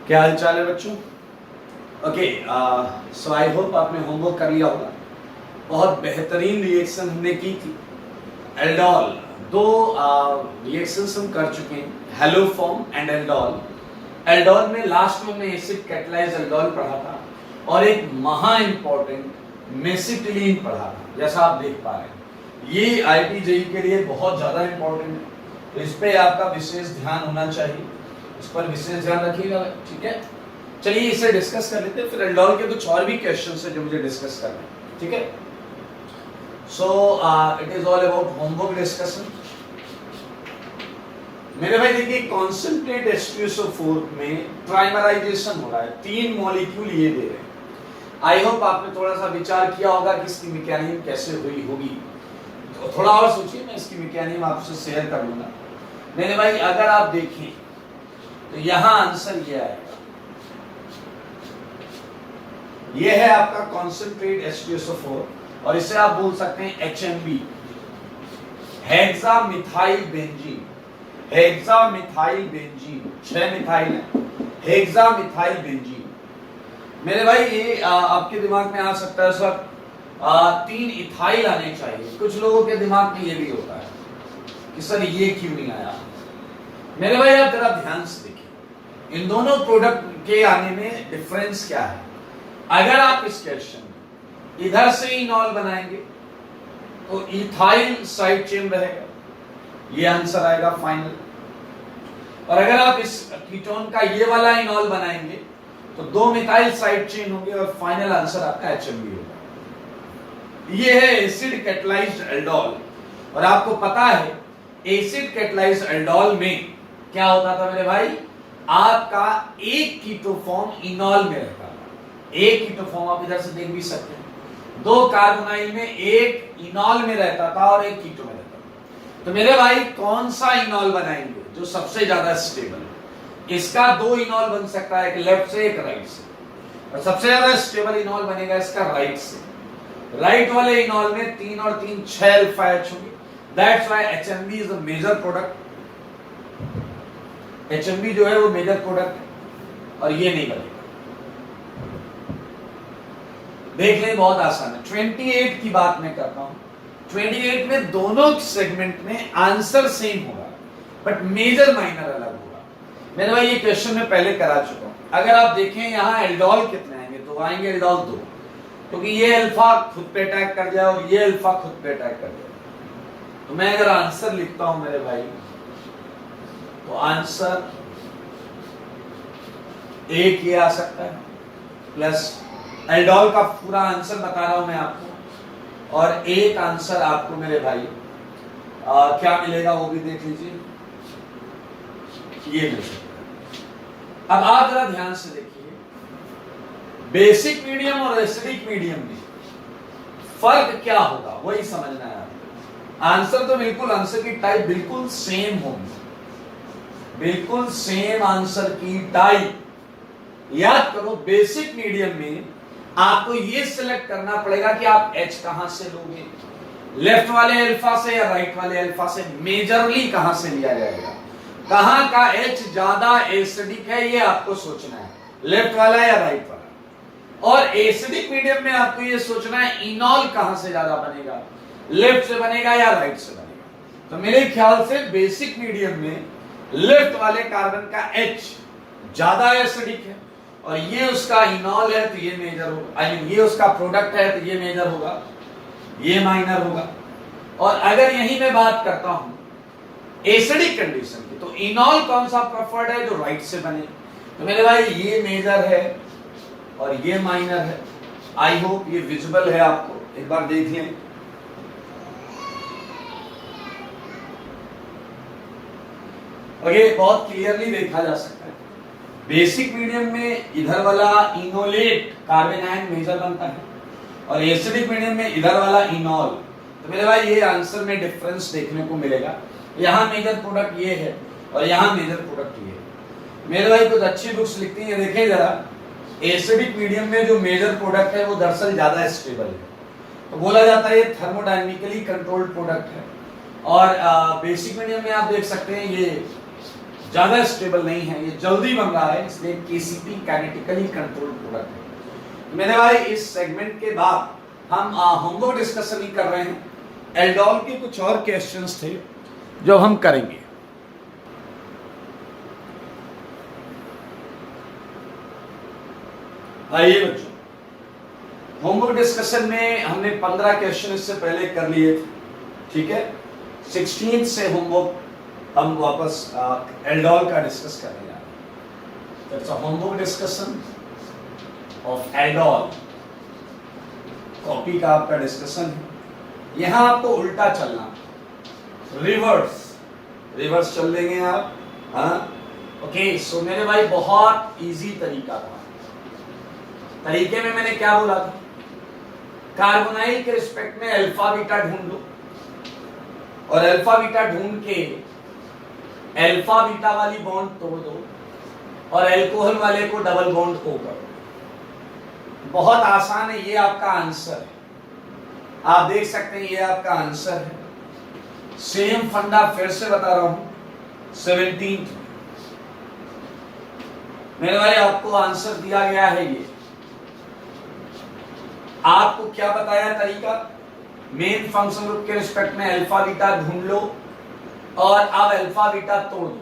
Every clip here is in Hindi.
क्या हाल चाल है बच्चों? ओके, सो आई होप आपने होमवर्क कर लिया होगा। बहुत बेहतरीन रिएक्शन हमने की थी। एल्डोल, दो रिएक्शंस हम कर चुके हैं, हेलोफॉर्म एंड एल्डोल। एल्डोल में लास्ट में हमने एसिड कैटलाइज एल्डोल पढ़ा था और एक महा इंपॉर्टेंट मेसिटिलीन पढ़ा था, जैसा आप देख पा रहे हैं। ये आईटी-जेई के लिए बहुत ज्यादा इंपॉर्टेंट है, तो इस पे आपका विशेष ध्यान होना चाहिए, इस पर विशेष ध्यान रखिएगा। ठीक है, चलिए इसे डिस्कस कर लेते हैं। फिर एल्डोल के कुछ और भी क्वेश्चंस है जो मुझे डिस्कस करने हैं। ठीक है, so it is all about homework discussion. मेरे भाई देखिए, कॉन्सेंट्रेट H2SO4 में प्राइमराइजेशन हो रहा है, 3 मॉलिक्यूल ये दे रहे हैं। आई होप आपने थोड़ा सा विचार किया होगा कि इसकी मैकेनिज्म कैसे हुई होगी, तो थोड़ा और सोचिए, मैं इसकी मैकेनिज्म आपसे शेयर कर लूंगा। मेरे भाई अगर आप देखें तो यहां आंसर ये आएगा, ये है आपका कॉन्सेंट्रेट H2SO4 और इसे आप बोल सकते हैं HMB, hexamethyl benzene. Hexamethyl benzene, 6 methyl है, हेक्सामिथाइल बेंजीन। मेरे भाई ये आपके दिमाग में आ सकता है सर 3 इथाइल आने चाहिए। कुछ लोगों के दिमाग में ये भी होता है कि सर ये क्यों नहीं आया। मेरे भाई आप जरा ध्यान से देखिए, इन दोनों प्रोडक्ट के आने में डिफरेंस क्या है। अगर आप इस क्वेश्चन में इधर से इनॉल बनाएंगे तो इथाइल साइड चेन रहेगा, ये आंसर आएगा फाइनल। और अगर आप इस कीटोन का ये वाला इनॉल बनाएंगे तो 2 मिथाइल साइड चेन होंगे और फाइनल आंसर आपका HMB होगा। ये है एसिड कैटलाइज्ड एल्डोल। और आपको पता है एसिड कैटलाइज्ड एल्डोल में क्या होता था मेरे भाई, आपका एक कीटोफॉर्म इनॉल में रहता था। एक कीटोफॉर्म आप इधर से देख भी सकते हैं, 2 कार्बोनाइल में एक इनॉल में रहता था और एक कीटो में रहता था। तो मेरे भाई कौन सा इनॉल बनाएंगे जो सबसे ज्यादा स्टेबल है? इसका 2 इनॉल बन सकता है, एक लेफ्ट से एक राइट से, और सबसे ज्यादा स्टेबल इनॉल बनेगा इसका राइट से। राइट वाले इनॉल में 3 और 3 6 अल्फा H होंगे। That's why HMB is a major product. HMB जो है वो मेजर प्रोडक्ट है और ये नहीं बनेगा। देख लें, बहुत आसान है। 28 की बात मैं करता हूं, 28 में दोनों सेगमेंट में आंसर सेम होगा बट मेजर माइनर अलग होगा। मैंने भाई ये क्वेश्चन में पहले करा चुका हूं। अगर आप देखें यहाँ एल्डोल कितने आएंगे, तो आएंगे एल्डोल 2, क्योंकि ये अल्फा खुद पे अटैक कर जाए और ये अल्फा खुद पे अटैक कर जाए। तो मैं अगर आंसर लिखता हूं मेरे भाई, तो आंसर 1 ये आ सकता है, प्लस एल्डोल का पूरा आंसर बता रहा हूं मैं आपको, और एक आंसर आपको मेरे भाई क्या मिलेगा वो भी देख लीजिए, ये मिल सकता है। अब आप जरा ध्यान से देखिए, बेसिक मीडियम और एसिडिक मीडियम में फर्क क्या होगा वही समझना है आपको। आंसर तो बिल्कुल, आंसर की टाइप बिल्कुल सेम होगी, बिल्कुल सेम आंसर की टाइप। याद करो, बेसिक मीडियम में आपको ये सिलेक्ट करना पड़ेगा कि आप H कहां से लोगे, लेफ्ट वाले अल्फा से या राइट वाले अल्फा से। मेजरली कहां से लिया जाएगा, कहां का H ज्यादा एसिडिक है, ये आपको सोचना है, लेफ्ट वाला या राइट वाला। और एसिडिक मीडियम में आपको ये सोचना है इनॉल कहां से ज्यादा बनेगा, लेफ्ट से बनेगा या राइट से बनेगा। तो मेरे ख्याल से बेसिक मीडियम में लेफ्ट वाले कार्बन का H ज्यादा एसिडिक है और ये उसका इनॉल है तो ये मेजर होगा, आई मीन ये उसका प्रोडक्ट है तो ये मेजर होगा, ये माइनर होगा। और अगर यही मैं बात करता हूं एसिडिक कंडीशन की, तो इनॉल कौन सा प्रेफर्ड है, जो राइट से बने। तो मेरे भाई ये मेजर है और ये माइनर है। आई होप ये विजिबल है आपको, एक बार देख लें। और ये बहुत क्लियरली देखा जा सकता है। बेसिक मीडियम में इधर वाला इनोलेट कार्बन आयन मेजर बनता है और एसिडिक मीडियम में इधर वाला इनॉल। तो मेरे भाई ये आंसर में डिफरेंस देखने को मिलेगा। यहाँ मेजर प्रोडक्ट ये है और यहाँ मेजर प्रोडक्ट ये है। मेरे भाई कुछ अच्छी बुक्स लिखती हैं, देखिए जरा, एसिडिक मीडियम में जो मेजर प्रोडक्ट है वो दरअसल ज्यादा स्टेबल है, तो बोला जाता है ये थर्मोडायनेमिकली कंट्रोल्ड प्रोडक्ट है। और बेसिक मीडियम में आप देख सकते हैं ये ज्यादा स्टेबल नहीं है, ये जल्दी बन रहा है, इसलिए केसीपी काइनेटिकली कंट्रोल्ड प्रोडक्ट है। मेरे भाई इस सेगमेंट के बाद हम होमवर्क डिस्कशन ही कर रहे हैं। एल्डोल के कुछ और क्वेश्चंस थे जो हम करेंगे। आइए बच्चों, होमवर्क डिस्कशन में हमने 15 क्वेश्चन इससे पहले कर लिए थे, ठीक है। 16 से होमवर्क हम वापस एल्डोल का डिस्कस करने जा रहे हैं। It's a homework discussion of aldol, copy का आपका डिस्कशन है। यहां आपको उल्टा चलना, रिवर्स चल लेंगे आप। ओके, सो मेरे भाई बहुत इजी तरीका था। तरीके में मैंने क्या बोला था, कार्बोनाइल के रिस्पेक्ट में अल्फा बीटा ढूंढ लो, और अल्फा बीटा ढूंढ के अल्फा बीटा वाली बॉन्ड तोड़ दो, और अल्कोहल वाले को डबल बॉन्ड ओ करो। बहुत आसान है, ये आपका आंसर है। आप देख सकते हैं ये आपका आंसर है। सेम फंडा फिर से बता रहा हूं, 17 मेरे भाई आपको आंसर दिया गया है। ये आपको क्या बताया तरीका, मेन फंक्शन ग्रुप के रिस्पेक्ट में अल्फा बीटा ढूंढ लो और अब अल्फा बीटा तोड़ दो।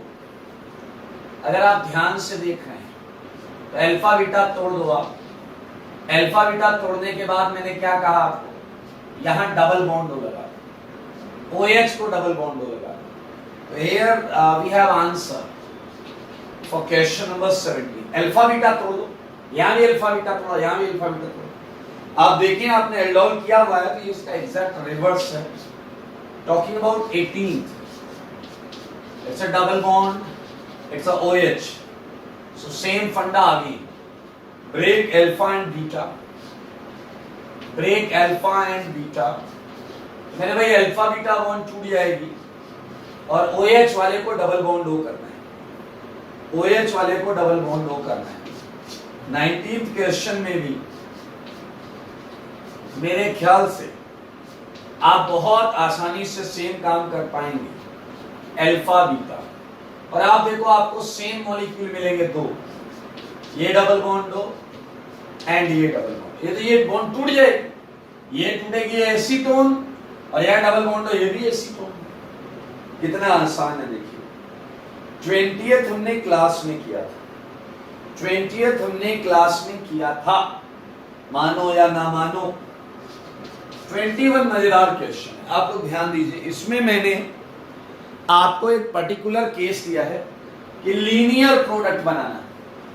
अगर आप ध्यान से देख रहे हैं तो अल्फा बीटा तोड़ दो आप। अल्फा बीटा तोड़ने के बाद मैंने क्या कहा आपको, यहां डबल बॉन्ड लगा, OH को डबल बॉन्ड लगा। तो here we have answer for question number 17। Alpha beta तोड़ दो, यहां भी अल्फा बीटा तोड़ा, यहां भी अल्फा बीटा तोड़ा। आप देखिए आपने एल्डोल किया हुआ है, तो इसका एग्जैक्ट रिवर्स है। Talking about 18th, it's a double bond, it's a OH, so same फंडा again, break alpha and beta, break alpha and beta। मैंने भाई अल्फा बीटा बॉन्ड टूट जाएगी और OH वाले को डबल बॉन्ड O करना है, OH वाले को डबल बॉन्ड O करना है। 19th क्वेश्चन में भी मेरे ख्याल से आप बहुत आसानी से सेम काम कर पाएंगे, अल्फा बीटा। और आप देखो आपको सेम मॉलिक्यूल मिलेंगे दो, ये डबल बॉन्ड दो एंड ये डबल बॉन्ड। ये तो ये बॉन्ड टूट जाएगी, ये टूटेगी एसीटोन, और यह डबल बॉन्ड हो ये भी एसीटोन। कितना आसान है देखिए। 20th हमने क्लास में किया था, 20th हमने क्लास में किया था, मानो या ना मानो। 21 मजेदार क्वेश्चन है, आप लोग ध्यान दीजिए। इसमें मैंने आपको एक पर्टिकुलर केस दिया है कि लीनियर प्रोडक्ट बनाना।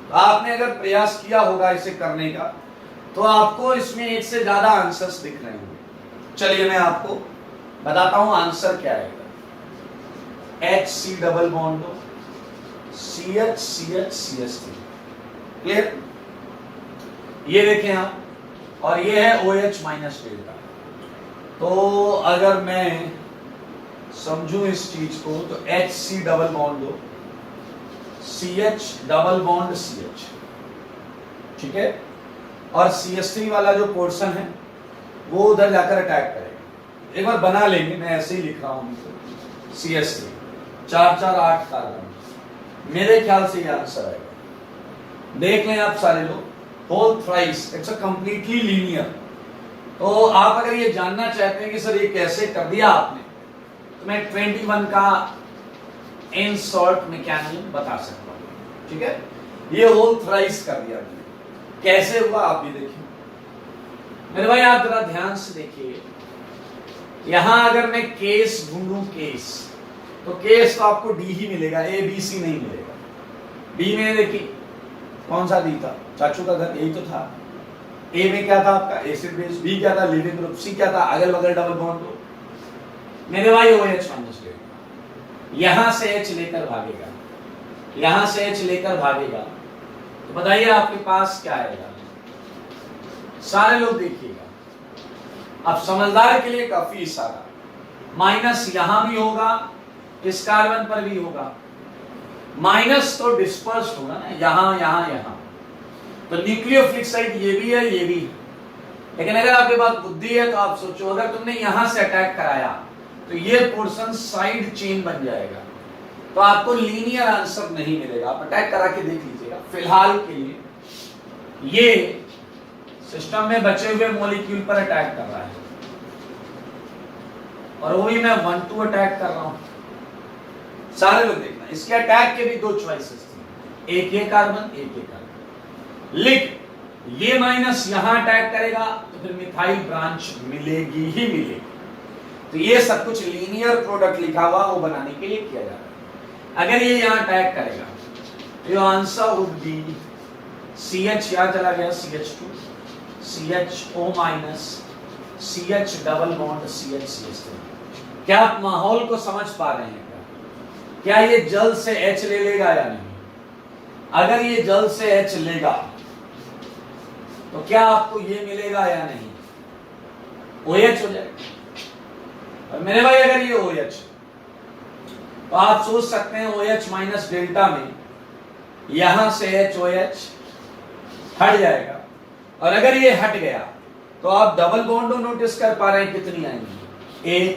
तो आपने अगर प्रयास किया होगा इसे करने का, तो आपको इसमें एक से ज्यादा आंसर्स दिख रहे होंगे। चलिए मैं आपको बताता हूं आंसर क्या आएगा। HC डबल बॉन्ड दो, CH क्लियर, ये देखें आप, और ये है OH माइनस डेल्टा। तो अगर मैं समझूं इस चीज को, तो HC डबल बॉन्ड दो, CH डबल बॉन्ड CH, ठीक है, और CH3 वाला जो पोर्शन है वो उधर जाकर अटैक करेगा। एक बार बना लेंगे, मैं ऐसे ही लिख रहा हूं, CH3 4 4 8 कार्बन। मेरे ख्याल से ये आंसर आएगा। देख लें आप सारे लोग, whole thrice, it's a completely linear. तो आप अगर ये जानना चाहते हैं कि सर ये कैसे कर दिया आपने, तो मैं 21 का इन शॉर्ट मैकेनिज्म बता सकता हूं, ठीक है। ये होल थ्राइस कर दिया मैंने, कैसे हुआ आप भी देखिए। मेरे भाई आप जरा ध्यान से देखिए, यहां अगर मैं केस ढूंढूं, केस, तो केस तो आपको डी ही मिलेगा, A B C नहीं मिलेगा। डी में देखिए कौन सा डी था, चाचू का घर, यही तो था। ए में क्या था आपका एसिड बेस, बी क्या था लिविंग ग्रुप, सी क्या था अगल बगल डबल बॉन्ड। तो मेरे भाई OH माइनस लेगा, यहां से H लेकर भागेगा, यहां से H लेकर भागेगा, तो बताइए आपके पास क्या आएगा। सारे लोग देखिएगा, अब समझदार के लिए काफी इशारा, माइनस यहां भी होगा, इस कार्बन पर भी होगा। माइनस तो डिस्पर्स्ड होगा ना, यहां यहां यहां, तो न्यूक्लियोफिलिक साइट ये भी है, ये भी है। लेकिन अगर आपके पास बुद्धि है तो आप सोचो, अगर तुमने यहां से अटैक कराया तो ये पोर्शन साइड चेन बन जाएगा, तो आपको लीनियर आंसर नहीं मिलेगा। आप अटैक करा के देख लीजिएगा। फिलहाल के लिए ये सिस्टम में बचे हुए मॉलिक्यूल पर अटैक कर रहा है और वही मैं 1-2 अटैक कर रहा हूं। सारे लोग देखना, इसके अटैक के भी 2 चॉइसेस थे, एक ये कार्बन, एक ये कार्बन। लिख, ये माइनस यहां अटैक करेगा तो फिर मिथाइल ब्रांच मिलेगी ही मिलेगी। तो ये सब कुछ लीनियर प्रोडक्ट लिखा हुआ वो बनाने के लिए किया जा रहा है। अगर ये यहां अटैक करेगा तो your answer would be CH, यहां चला गया CH2, CHO minus, CH double bond CH। क्या आप माहौल को समझ पा रहे हैं? क्या ये जल्द से H ले लेगा या नहीं? अगर ये जल्द से H लेगा तो क्या आपको ये मिलेगा या नहीं? OH हो जाएगा। और मेरे भाई अगर ये OH, तो आप सोच सकते हैं OH माइनस डेल्टा में यहां से HOH हट जाएगा। और अगर ये हट गया तो आप डबल बॉन्ड नोटिस कर पा रहे हैं कितनी आएंगी? 1,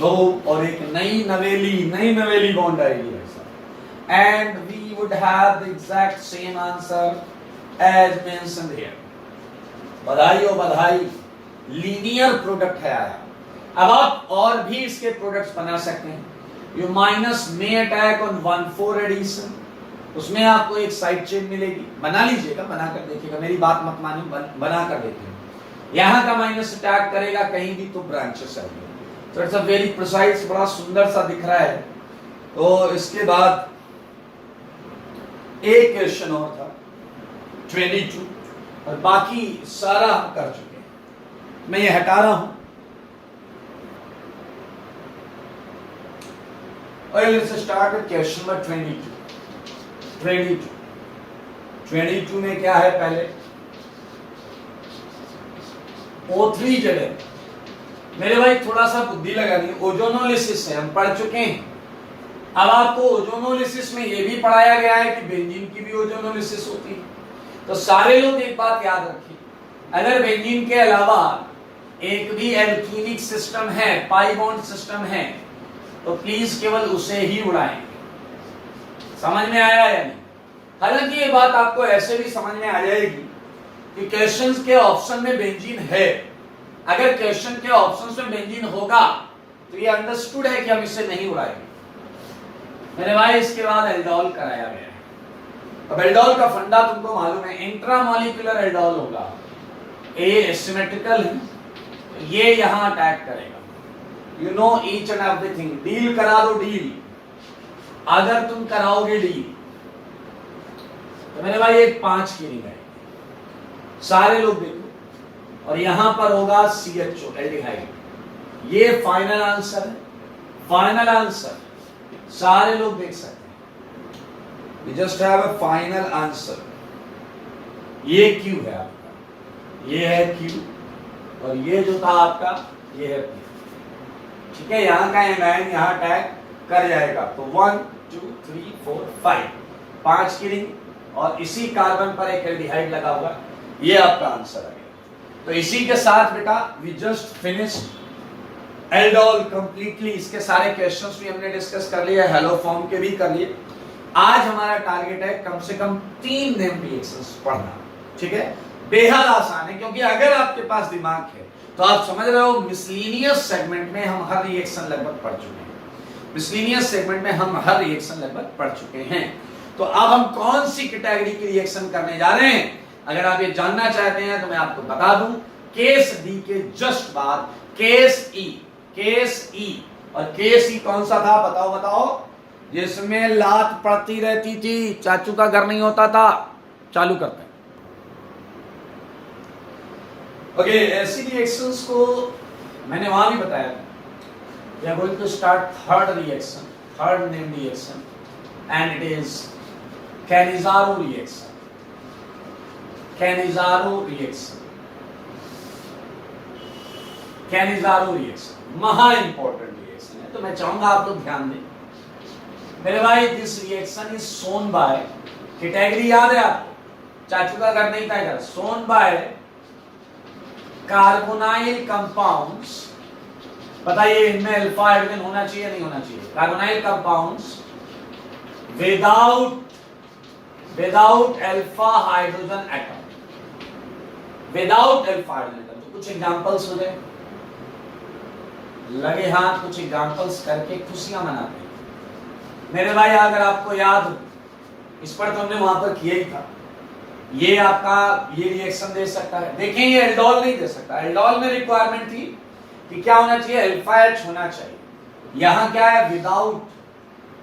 2 और एक नई नवेली बॉन्ड आएगी ऐसा। And we would have the exact same answer as mentioned here. बधाई हो बधाई, लीनियर प्रोडक्ट है आया। अब आप और भी इसके प्रोडक्ट्स बना सकते हैं। यू माइनस में अटैक ऑन 1,4 एडिशन, उसमें आपको एक साइड चेन मिलेगी। बना लीजिएगा, बना कर देखिएगा, मेरी बात मत मानिए, बना कर देखिएगा। यहां का माइनस अटैक करेगा कहीं भी तो ब्रांचेस आएंगे। तो इट्स अ वेरी प्रिसाइज, बड़ा सुंदर सा दिख रहा है। तो इसके बाद एक क्वेश्चन और था 22 और बाकी सारा हम कर चुके हैं। मैं ये हटा रहा हूं और let's start with question number 22 में क्या है? पहले O3 जगह मेरे भाई थोड़ा सा बुद्धि लगानी। ओजोनोलिसिस से हम पढ़ चुके हैं। अब आपको ओजोनोलिसिस में यह भी पढ़ाया गया है कि बेंजीन की भी ओजोनोलिसिस होती है। तो सारे लोग एक बात याद रखिए, अगर बेंजीन के अलावा एक भी एल्कीनिक सिस्टम है, पाई बॉन्ड सिस्टम है, तो प्लीज केवल उसे ही उड़ाएं। समझ में आया या नहीं? हालांकि ये बात आपको ऐसे भी समझ में आ जाएगी कि क्वेश्चंस के ऑप्शन में बेंजीन है। अगर क्वेश्चन के ऑप्शंस में बेंजीन होगा तो ये अंडरस्टूड है कि हम इसे नहीं उड़ाएंगे। मेरे भाई इसके बाद एल्डोल कराया गया है। अब एल्डोल का फंडा तुमको मालूम है, इंट्रामॉलिक्यूलर एल्डोल होगा। ए एसिमेट्रिकल है, ये यहां अटैक करेगा। You know each and everything. Deal करा दो, डील। अगर तुम कराओगे डील तो मेरे भाई एक 5 की रिंग आएगी। सारे लोग देखो, और यहां पर होगा CHO एल्डिहाइड। ये फाइनल आंसर है, फाइनल आंसर। सारे लोग देख सकते हैं। We just have a final answer। ये Q है आपका, ये है Q, और ये जो था आपका ये है P। ठीक है, यहां का एनायन यहां अटैक कर जाएगा। तो 1 2 3 4 5 की रिंग, और इसी कार्बन पर एक एल्डिहाइड लगा हुआ। ये आपका आंसर आ गया। तो इसी के साथ बेटा we just finished aldol completely. इसके सारे क्वेश्चंस भी हमने डिस्कस कर लिए, हेलो फॉर्म के भी कर लिए। आज हमारा टारगेट है कम से कम 3 नेम रिएक्शंस पढ़ना। ठीक है, बेहद आसान है, क्योंकि अगर आपके पास दिमाग है तो आप समझ रहे हो मिसलिनियस सेगमेंट में हम हर रिएक्शन लगभग पढ़ चुके हैं। मिसलिनियस सेगमेंट में हम हर रिएक्शन लगभग पढ़ चुके हैं। तो अब हम कौन सी कैटेगरी की रिएक्शन करने जा रहे हैं, अगर आप ये जानना चाहते हैं तो मैं आपको बता दूं, केस डी के जस्ट बाद केस ई। और केस ई कौन सा था? बताओ बताओ। जिसमें लात पड़ती रहती थी, चाचू का घर नहीं होता था। चालू करते हैं। ओके, ऐसी रिएक्शंस को मैंने वहां भी बताया था। We are going to start third reaction, third name reaction, and it is Cannizzaro reaction. Cannizzaro reaction महा इंपॉर्टेंट रिएक्शन है, तो मैं चाहूंगा आप लोग ध्यान दें। मेरे भाई this reaction is shown by, category याद है आपको? चाचू का घर नहीं था, सोन बाय कार्बोनाइल कंपाउंड्स। बताइए इनमें अल्फा हाइड्रोजन होना चाहिए नहीं होना चाहिए? Carbonyl compounds without alpha hydrogen atom, without alpha hydrogen atom. तो कुछ एग्जांपल्स हो गए, लगे हाथ कुछ एग्जांपल्स करके खुशियां मनाते हैं मेरे भाई। अगर आपको याद हो, इस पर तो हमने वहां पर किया ही था। ये आपका ये रिएक्शन दे सकता है, देखें ये एल्डोल नहीं दे सकता। एल्डोल में रिक्वायरमेंट थी कि क्या होना चाहिए, अल्फा एच होना चाहिए। यहां क्या है, विदाउट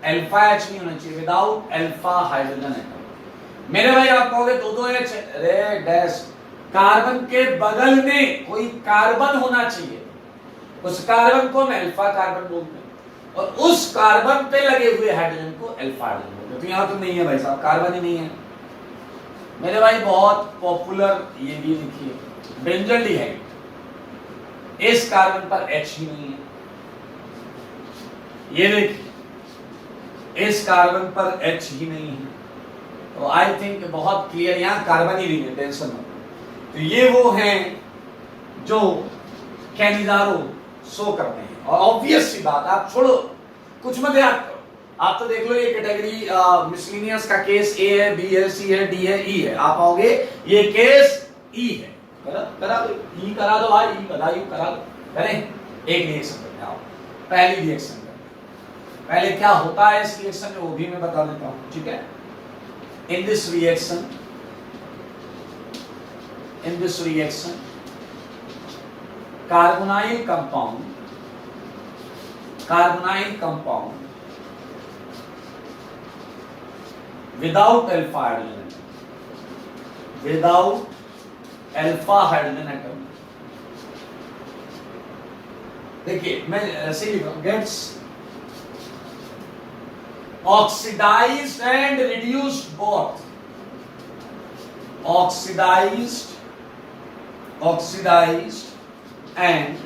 अल्फा एच नहीं होना चाहिए, विदाउट अल्फा हाइड्रोजन एटम। मेरे भाई आप कहोगे दो दो एच, अरे डैश, कार्बन के बगल में कोई कार्बन होना चाहिए, उस कार्बन को हम अल्फा कार्बन बोलते हैं, और उस कार्बन पे लगे हुए हाइड्रोजन को अल्फा हाइड्रोजन बोलते हैं। तो यहां तो नहीं है भाई साहब, कार्बन ही नहीं है मेरे भाई। बहुत पॉपुलर ये भी लिखिए, बेंजल्डिहाइड, इस कार्बन पर H ही नहीं है। ये देखिए, इस कार्बन पर H ही नहीं है। तो आई थिंक बहुत क्लियर, यहां कार्बन ही नहीं है, टेंशन मत। तो ये वो हैं जो कैनिजारो शो करते हैं। और ऑब्वियस सी बात, आप छोड़ो, कुछ मत याद करो, आप तो देख लो ये कैटेगरी मिसलिनियस का केस ए है, बी है, सी है, डी है, ई है। आप आओगे ये केस ई है, करा दो ई, करा दो भाई, ई बधाई करा दो। करें एक रिएक्शन करते आओ, पहली रिएक्शन करते। पहले क्या होता है इस रिएक्शन में वो भी मैं बता देता हूं, ठीक है। In this reaction carbonyl compound without alpha hydrogen atom, देखिए मैं ऐसे ही लिख रहा हूं, gets oxidized and reduced both, oxidized and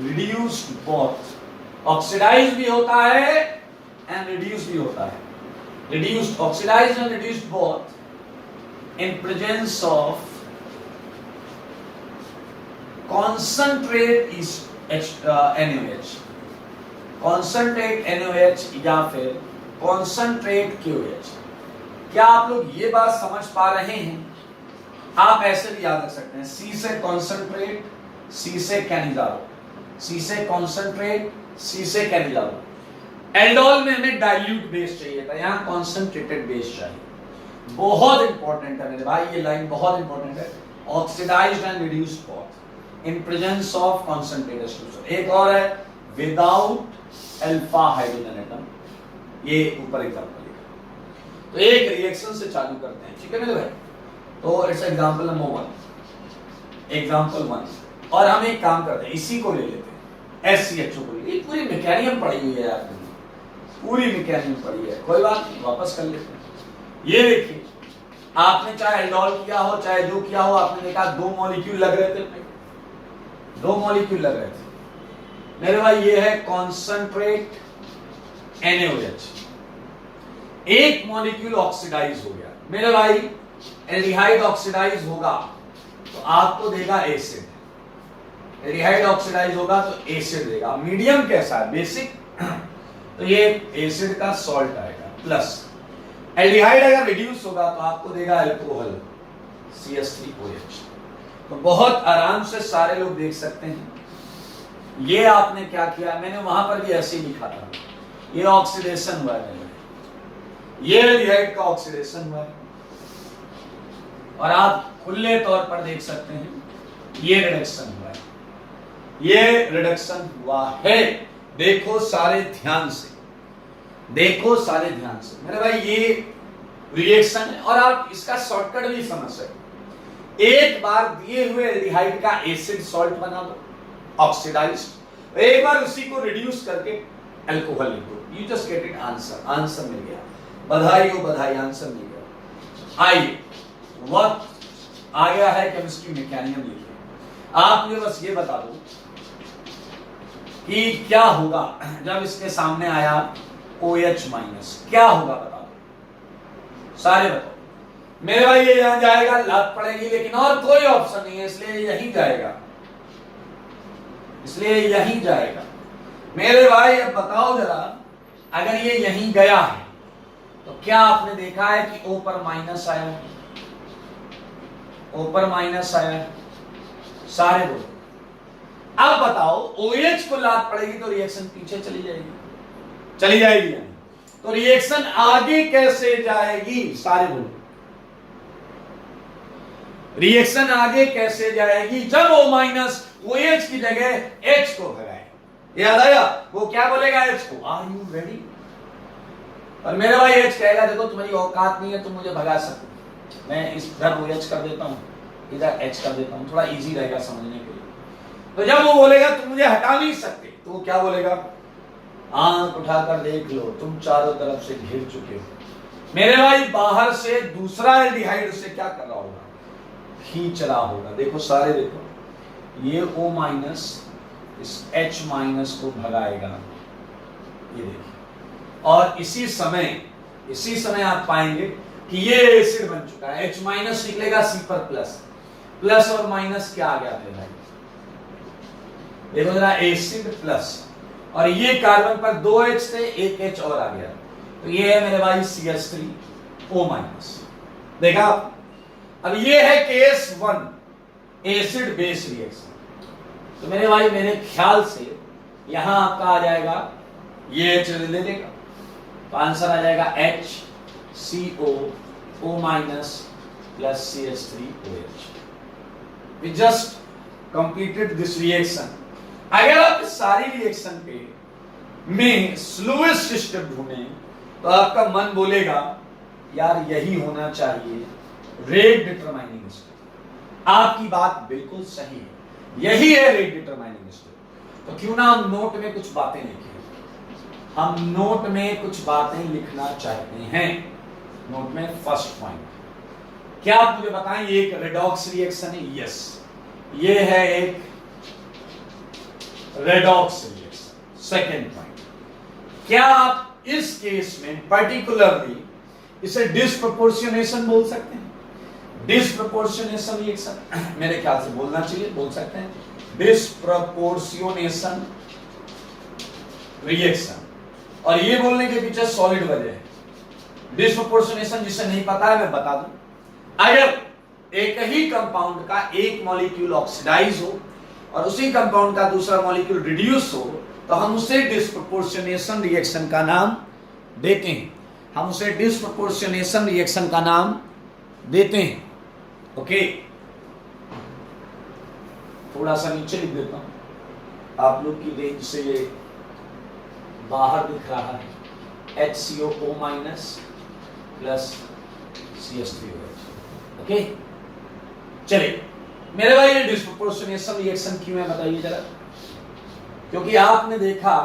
reduced both. Oxidize भी होता है एंड रिड्यूस भी होता है। Reduced, oxidized and reduced both in presence of concentrate NaOH, concentrate NaOH या फिर concentrate QH। क्या आप लोग ये बात समझ पा रहे हैं? आप ऐसे भी याद रख सकते हैं, C से concentrate, C से कैनिजारो, C से concentrate, C से कैनिजारो। एल्डोल में हमें डाइल्यूट बेस चाहिए था, यहां कॉन्सेंट्रेटेड बेस चाहिए। बहुत इंपॉर्टेंट है मेरे भाई, ये लाइन बहुत इंपॉर्टेंट है। Oxidized and reduced both in presence of concentrated estrogen. एक और है विदाउट अल्फा हाइड्रोजन एटम, ये ऊपर एग्जांपल लिखा। तो एक रिएक्शन से चालू करते हैं, ठीक है मेरे भाई। तो इट्स एग्जांपल नंबर 1, एग्जांपल 1। और हम एक काम करते हैं, इसी को ले लेते हैं, SCHO को। ये पूरी मैकेनिज्म पढ़ी हुई है आपने, पूरी मैकेनिज्म पड़ी है, कोई बात नहीं, वापस कर लेते हैं। ये देखिए, आपने चाहे एल्डोल किया हो चाहे जो किया हो, आपने देखा 2 मॉलिक्यूल लग रहे थे, 2 मॉलिक्यूल लग रहे थे मेरे भाई। ये है कॉन्सेंट्रेट NaOH, एक मॉलिक्यूल ऑक्सीडाइज हो गया मेरे भाई। एल्डिहाइड ऑक्सीडाइज होगा तो आपको देगा एसिड, एल्डिहाइड ऑक्सीडाइज होगा तो एसिड देगा। मीडियम कैसा है, बेसिक, तो ये एसिड का सॉल्ट आएगा प्लस। एल्डिहाइड अगर रिड्यूस होगा तो आपको देगा अल्कोहल CH3OH। तो बहुत आराम से सारे लोग देख सकते हैं। ये आपने क्या किया, मैंने वहां पर भी ऐसे ही लिखा था, ये ऑक्सीडेशन हुआ है, ये एल्डिहाइड का ऑक्सीडेशन हुआ है। और आप खुले तौर पर देख सकते हैं ये रिडक्शन हुआ है, ये रिडक्शन हुआ है। देखो सारे ध्यान से, देखो सारे ध्यान से मेरे भाई, ये रिएक्शन है। और आप इसका शॉर्टकट भी समझ सकते, एक बार दिए हुए एल्डिहाइड का एसिड सॉल्ट बना दो ऑक्सीडाइज्ड, एक बार उसी को रिड्यूस करके अल्कोहल लिख दो, you just get it answer. Answer मिल गया, बधाई हो बधाई, आंसर मिल गया। आइए, वक्त आ गया है केमिस्ट्री मैकेनिज्म लिखिए। आपने बस ये बता दो कि क्या होगा जब इसके सामने आया OH माइनस, क्या होगा बता दो, सारे बताओ मेरे भाई। ये यहां जाएगा, लात पड़ेगी, लेकिन और कोई ऑप्शन नहीं है, इसलिए यहीं जाएगा, इसलिए यहीं जाएगा मेरे भाई। अब बताओ जरा, अगर ये यहीं गया है तो क्या आपने देखा है कि O पर माइनस आया, O पर माइनस आया, सारे बोलो। अब बताओ OH को लात पड़ेगी तो रिएक्शन पीछे चली जाएगी, चली जाएगी या नहीं? तो रिएक्शन आगे कैसे जाएगी, सारे बोलो। रिएक्शन आगे कैसे जाएगी? जब O माइनस OH की जगह H को भगाए, याद आया? वो क्या बोलेगा H को, आर यू रेडी? और मेरे भाई H कहेगा देखो तुम्हारी औकात नहीं है, तुम मुझे भगा सकते, मैं इधर OH कर देता हूं, इधर H कर देता हूं, थोड़ा इजी रहेगा समझने के लिए। तो जब वो बोलेगा तुम मुझे हटा नहीं सकते, तो वो क्या बोलेगा, आंख उठाकर देख लो तुम चारों तरफ से घिर चुके हो। मेरे भाई बाहर से दूसरा एल्डिहाइड उसे क्या कर रहा होगा, खींच रहा होगा। देखो सारे देखो, ये O माइनस इस H माइनस को भगाएगा, ये देखिए। और इसी समय आप पाएंगे कि ये एसिड बन चुका है, H माइनस निकलेगा C पर प्लस, प्लस और माइनस क्या आ गया मेरे भाई, देखो जरा, एसिड प्लस, और ये कार्बन पर 2 H थे, एक H और आ गया, तो ये है मेरे भाई CH3O माइनस। देखा आप? अब ये है केस 1 एसिड बेस रिएक्शन। तो मेरे भाई मेरे ख्याल से यहां आपका आ जाएगा, ये H ले लेगा, तो आंसर आ जाएगा HCO minus plus CH3OH। We just completed this reaction। अगर आप इस सारी रिएक्शन पे में स्लोएस्ट स्टेप ढूंढे तो आपका मन बोलेगा यार यही होना चाहिए रेट डिटरमाइनिंग स्टेप। आपकी बात बिल्कुल सही है, यही है रेट डिटरमाइनिंग स्टेप। तो क्यों ना हम नोट में कुछ बातें लिखें, हम नोट में कुछ बातें लिखना चाहते हैं। नोट में फर्स्ट पॉइंट क्या आप मुझे बताएं, ये एक रेडॉक्स रिएक्शन है, यस ये है एक रेडॉक्स रिएक्शन। सेकेंड पॉइंट, क्या आप इस केस में पर्टिकुलरली इसे डिस्प्रोपोर्शनेशन बोल सकते हैं? डिस्प्रोपोर्शनेशन रिएक्शन मेरे ख्याल से बोलना चाहिए, बोल सकते हैं डिस्प्रोपोर्शनेशन रिएक्शन। और ये बोलने के पीछे सॉलिड वजह है। डिस्प्रोपोर्शनेशन जिसे नहीं पता है मैं बता दूं, अगर एक ही कंपाउंड का एक मॉलिक्यूल ऑक्सीडाइज हो और उसी कंपाउंड का दूसरा मॉलिक्यूल रिड्यूस हो तो हम उसे डिस्प्रोपोर्शनेशन रिएक्शन का नाम देते हैं, हम उसे डिस्प्रोपोर्शनेशन रिएक्शन का नाम देते हैं। ओके, थोड़ा सा नीचे लिख देता हूं, आप लोग की रेंज से ये बाहर दिख रहा है, HCO minus plus CH3OH। Okay चलिए मेरे भाई, ये डिस्प्रोपोर्शनेशन रिएक्शन क्यों है बताइए जरा। क्योंकि आपने देखा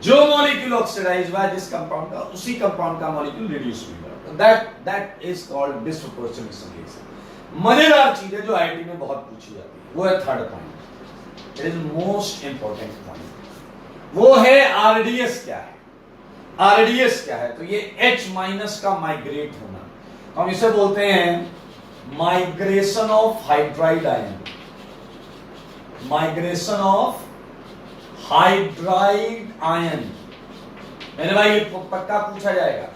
जो मॉलिक्यूल ऑक्सीडाइज हुआ जिस कंपाउंड का, उसी कंपाउंड का मॉलिक्यूल रिड्यूस हुआ, that is called disproportionation reaction. मजेदार चीज है जो आईटी में बहुत पूछी जाती है, वो है third point, it is most important point, वो है आरडीएस क्या है। आरडीएस क्या है? तो ये H माइनस का माइग्रेट होना, हम इसे बोलते हैं migration of hydride ion. Migration of hydride ion मेरे भाई ये पक्का पूछा जाएगा,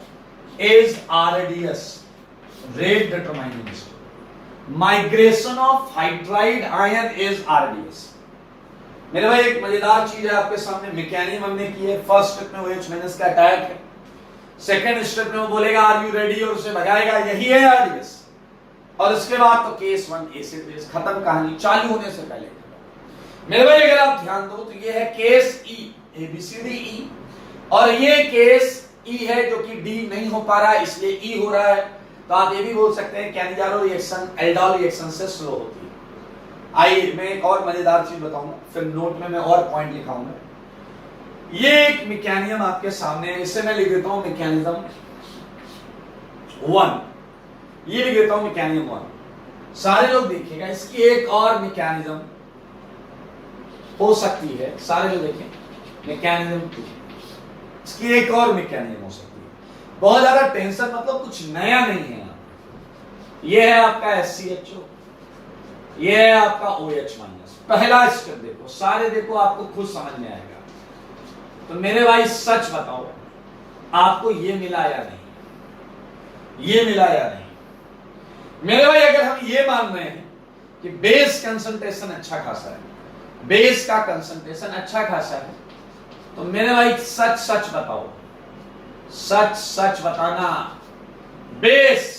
is RDS rate determining. Migration of hydride ion is RDS. मेरे भाई एक मजेदार चीज है आपके सामने, मैकेनिज्म हमने की है। फर्स्ट स्टेप में OH माइनस का अटैक है, सेकेंड स्टेप में वो बोलेगा आर यू रेडी और उसे भगाएगा, यही है आरडीएस। और इसके बाद तो केस 1 एसिड बेस, खत्म कहानी, चालू होने से पहले। मेरे भाई अगर आप ध्यान दो तो ये है केस E, ABCDE, और ये केस E है जो कि D नहीं हो पा रहा है इसलिए E हो रहा है। तो आप ये भी बोल सकते हैं कैनिजारो रिएक्शन एल्डोल रिएक्शन से स्लो होती है। आइए मैं एक और मजेदार चीज बताऊंगा, फिर नोट में मैं और पॉइंट लिखाऊंगा। ये एक मैकेनिज्म आपके सामने है, इसे मैं लिख देता हूं मैकेनिज्म 1, ये लिख देता हूं मैकेनिज्म 1। सारे लोग देखिएगा, इसकी एक और मैकेनिज्म हो सकती है, सारे लोग देखें मैकेनिज्म 2, इसकी एक और मैकेनिज्म हो सकती है। बहुत ज्यादा टेंशन मतलब कुछ नया नहीं है। ये है आपका HCHO, ये है आपका OH माइनस। पहला स्टेप देखो, सारे देखो, आपको खुद समझ में आएगा। तो मेरे भाई सच बताओ, आपको ये मिला या नहीं, ये मिला या नहीं। मेरे भाई अगर हम ये मान रहे हैं कि बेस कंसंट्रेशन अच्छा खासा है, बेस का कंसंट्रेशन अच्छा खासा है, तो मेरे भाई सच सच बताओ, सच सच बताना, बेस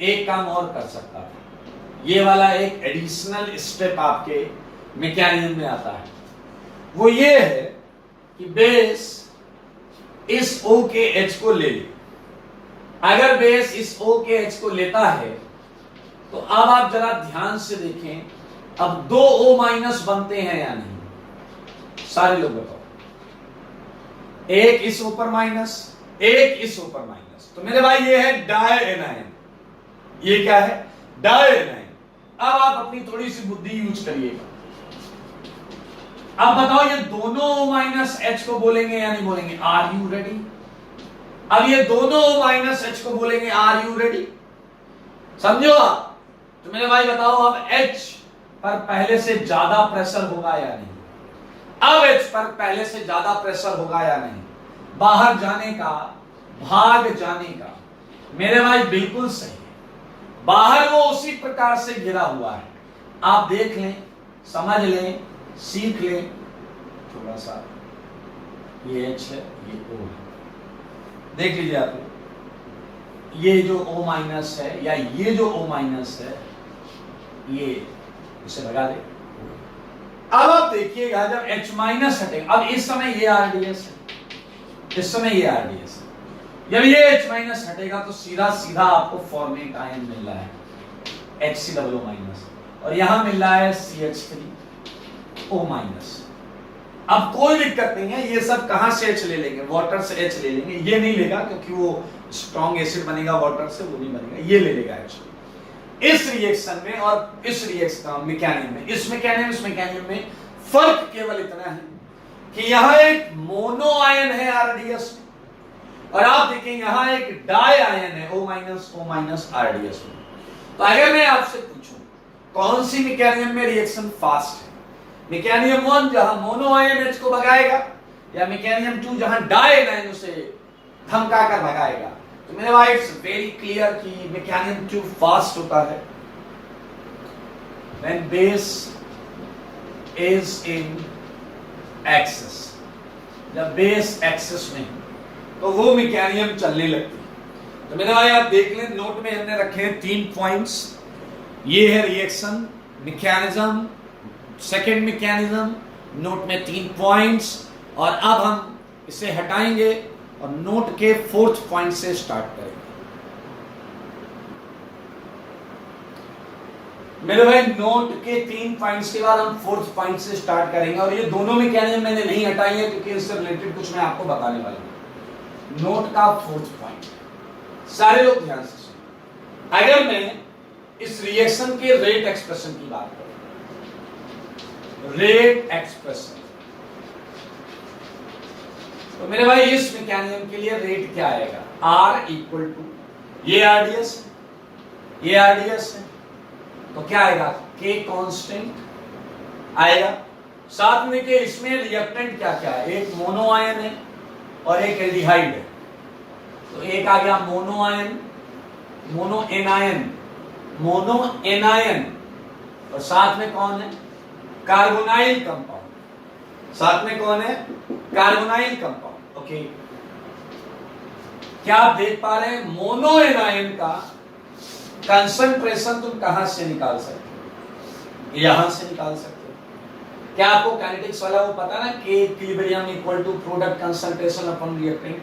एक काम और कर सकता था। ये वाला एक एडिशनल स्टेप आपके मैकेनिज्म में आता है, वो ये है कि बेस इस O के H को ले ले। अगर बेस इस O के H को लेता है तो अब आप जरा ध्यान से देखें, अब 2 O माइनस बनते हैं या नहीं, सारे लोग बताओ। एक इस ऊपर माइनस, एक इस ऊपर माइनस, तो मेरे भाई ये है डाई एनायन। ये क्या है? Di anion. अब आप अपनी थोड़ी सी बुद्धि यूज करिएगा। अब बताओ ये दोनों O माइनस H को बोलेंगे या नहीं बोलेंगे? Are you ready? अब ये दोनों O माइनस H को बोलेंगे, आर यू रेडी? समझो आप? तो मेरे भाई बताओ अब H पर पहले से ज्यादा प्रेशर होगा या नहीं? अब H पर पहले से ज्यादा प्रेशर होगा या नहीं? बाहर जाने का, भाग जाने का। मेरे भाई बिल्कुल सही है, बाहर वो उसी प्रकार से घिरा हुआ है। आप देख लें, समझ लें, सीख लें थोड़ा सा। ये H है, ये O है, देख लीजिए आप। ये जो O माइनस है या ये जो O माइनस है, ये इसे लगा दे। अब आप देखिएगा जब H माइनस हटेगा, अब इस समय ये RDS है, इस समय ये RDS है, जब ये H माइनस हटेगा तो सीधा सीधा आपको फॉर्मेट आयन मिल रहा है HCOO माइनस, और यहां मिल रहा है CH3O माइनस। अब कोई दिक्कत नहीं है, ये सब कहां से H ले लेंगे? वाटर से H ले लेंगे। ये नहीं लेगा क्योंकि वो स्ट्रॉन्ग एसिड बनेगा, वाटर से वो नहीं बनेगा, ये ले लेगा H। इस रिएक्शन में और इस रिएक्शन मैकेनिज्म में, इस मैकेनिज्म में फर्क केवल इतना है कि यहां एक मोनो आयन है RDS में, और आप देखें यहां एक डाई आयन है O माइनस RDS में। तो अगर मैं आपसे पूछूं कौन सी मैकेनिज्म में रिएक्शन फास्ट है, मैकेनिज्म 1 जहां मोनो आयन H को भगाएगा, या मैकेनिज्म 2 जहां डाई आयन उसे धमका कर भगाएगा? तो मेरे भाई इट्स वेरी क्लियर कि मैकेनिज्म 2 फास्ट होता है when base is in excess. जब बेस एक्सेस में तो वो मैकेनिज्म चलने लगती है। तो मेरे भाई आप देख लें, नोट में हमने रखे हैं 3 पॉइंट्स। ये है reaction mechanism, second mechanism, note में 3 पॉइंट्स, और अब हम इसे हटाएंगे और नोट के 4th पॉइंट से स्टार्ट करेंगे। मेरे भाई नोट के 3 पॉइंट्स के बाद हम 4th पॉइंट से स्टार्ट करेंगे, और ये दोनों मैकेनिज्म मैंने नहीं हटाई है क्योंकि इससे रिलेटेड कुछ मैं आपको बताने वाला हूं। नोट का 4th पॉइंट, सारे लोग ध्यान से सुनो। अगर मैं इस रिएक्शन के रेट एक्सप्रेशन की बात करूं, रेट एक्सप्रेशन, तो मेरे भाई इस मैकेनिज्म के लिए रेट क्या आएगा? R इक्वल टू, ये RDS है, ये RDS है, तो क्या आएगा? K कांस्टेंट आएगा। साथ में के इसमें रिएक्टेंट क्या क्या है? एक मोनो आयन है और एक एल्डिहाइड है, तो एक आ गया mono ion, mono anion, mono anion, और साथ में कौन है? Carbonyl compound. साथ में कौन है? Carbonyl compound. ओके, क्या आप देख पा रहे हैं? मोनो एनायन का कंसंट्रेशन तुम कहां से निकाल सकते हो? यहां से निकाल सकते हो। क्या आपको काइनेटिक्स वाला वो पता ना, K equilibrium equal to product concentration upon reactant.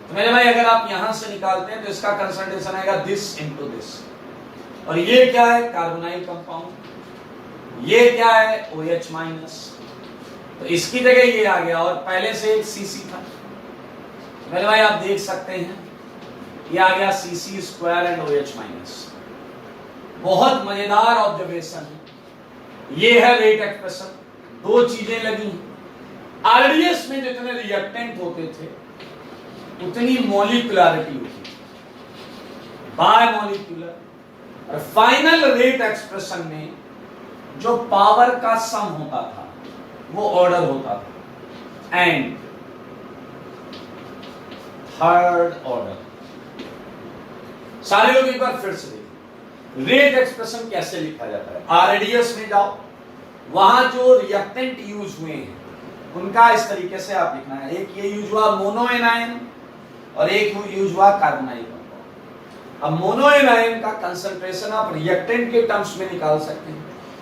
तो मेरे भाई अगर आप यहां से निकालते हैं तो इसका कंसंट्रेशन आएगा दिस इनटू दिस, और ये क्या है? Carbonyl compound. ये क्या है? OH माइनस, तो इसकी जगह ये आ गया, और पहले से एक Cc था। मेरे भाई आप देख सकते हैं ये आ गया Cc² एंड OH माइनस। बहुत मजेदार ऑब्जर्वेशन है। ये है रेट एक्सप्रेशन, 2 चीजें लगी। RDS में जितने रिएक्टेंट होते थे उतनी मॉलिक्यूलरिटी होती थी, बायमॉलिक्यूलर, और फाइनल रेट एक्सप्रेशन में जो पावर का सम होता था वो ऑर्डर होता था, एंड थर्ड ऑर्डर। सारे लोग एक बार फिर से देखिए, रेट एक्सप्रेशन कैसे लिखा जाता है। आरडीएस में जाओ, वहां जो रिएक्टेंट यूज हुए हैं उनका इस तरीके से आप लिखना है। एक ये यूज हुआ मोनोएनायन और एक यूज हुआ कार्बोनाइल कंपाउंड। अब मोनोएनायन का कंसंट्रेशन आप रिएक्टेंट के टर्म्स में निकाल सकते हैं।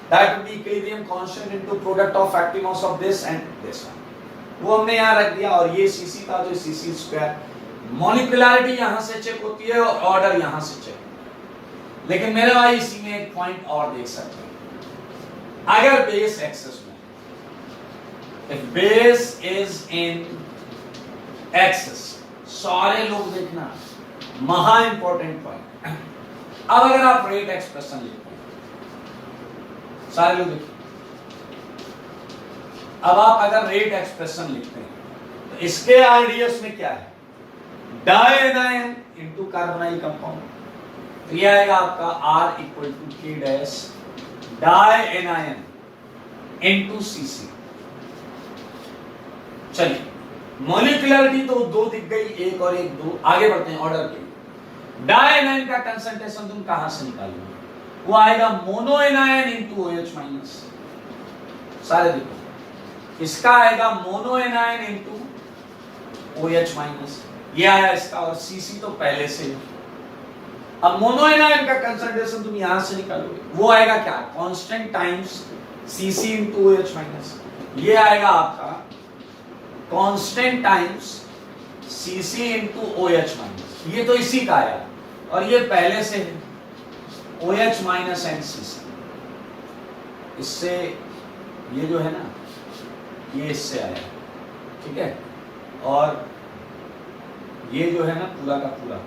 That would be equilibrium constant into product of active mass of this and this, वो हमने यहां रख दिया। और ये सीसी था जो सीसी स्क्वायर, मॉलिक्यूलरिटी यहां से चेक होती है और ऑर्डर यहां से चेक। लेकिन मेरे भाई इसी में एक पॉइंट और देख सकते हैं, अगर बेस एक्सेस में, if base is in excess, सारे लोग देखना, महा इंपॉर्टेंट पॉइंट। अब अगर आप रेट एक्सप्रेशन लिखते हैं, सारे लोग देखिए, अब आप अगर रेट एक्सप्रेशन लिखते हैं तो इसके आरडीएस में क्या है, डायनायन इनटू कार्बोनाइल कंपाउंड, तो ये आएगा आपका R equal to K dash dianion into CC. चलिए, मॉलिक्यूलरिटी तो दो दिख गई, एक और एक दो। आगे बढ़ते हैं ऑर्डर के लिए। डायनायन का कंसंट्रेशन तुम कहां से निकालोगे, वो आएगा मोनोएनायन इनटू OH माइनस। सारे देखो, इसका आएगा मोनोएनायन इनटू OH माइनस, ये आया इसका, और सीसी तो पहले से है। अब मोनोएनायन का कंसंट्रेशन तुम यहां से निकालोगे, वो आएगा क्या, constant times CC into OH minus. ये आएगा आपका constant times CC into OH minus. ये तो इसी का आया, और ये पहले से है OH माइनस एंड सीसी। इससे ये जो है ना, ये इससे आया, ठीक है, और ये जो है ना पूरा का पूरा,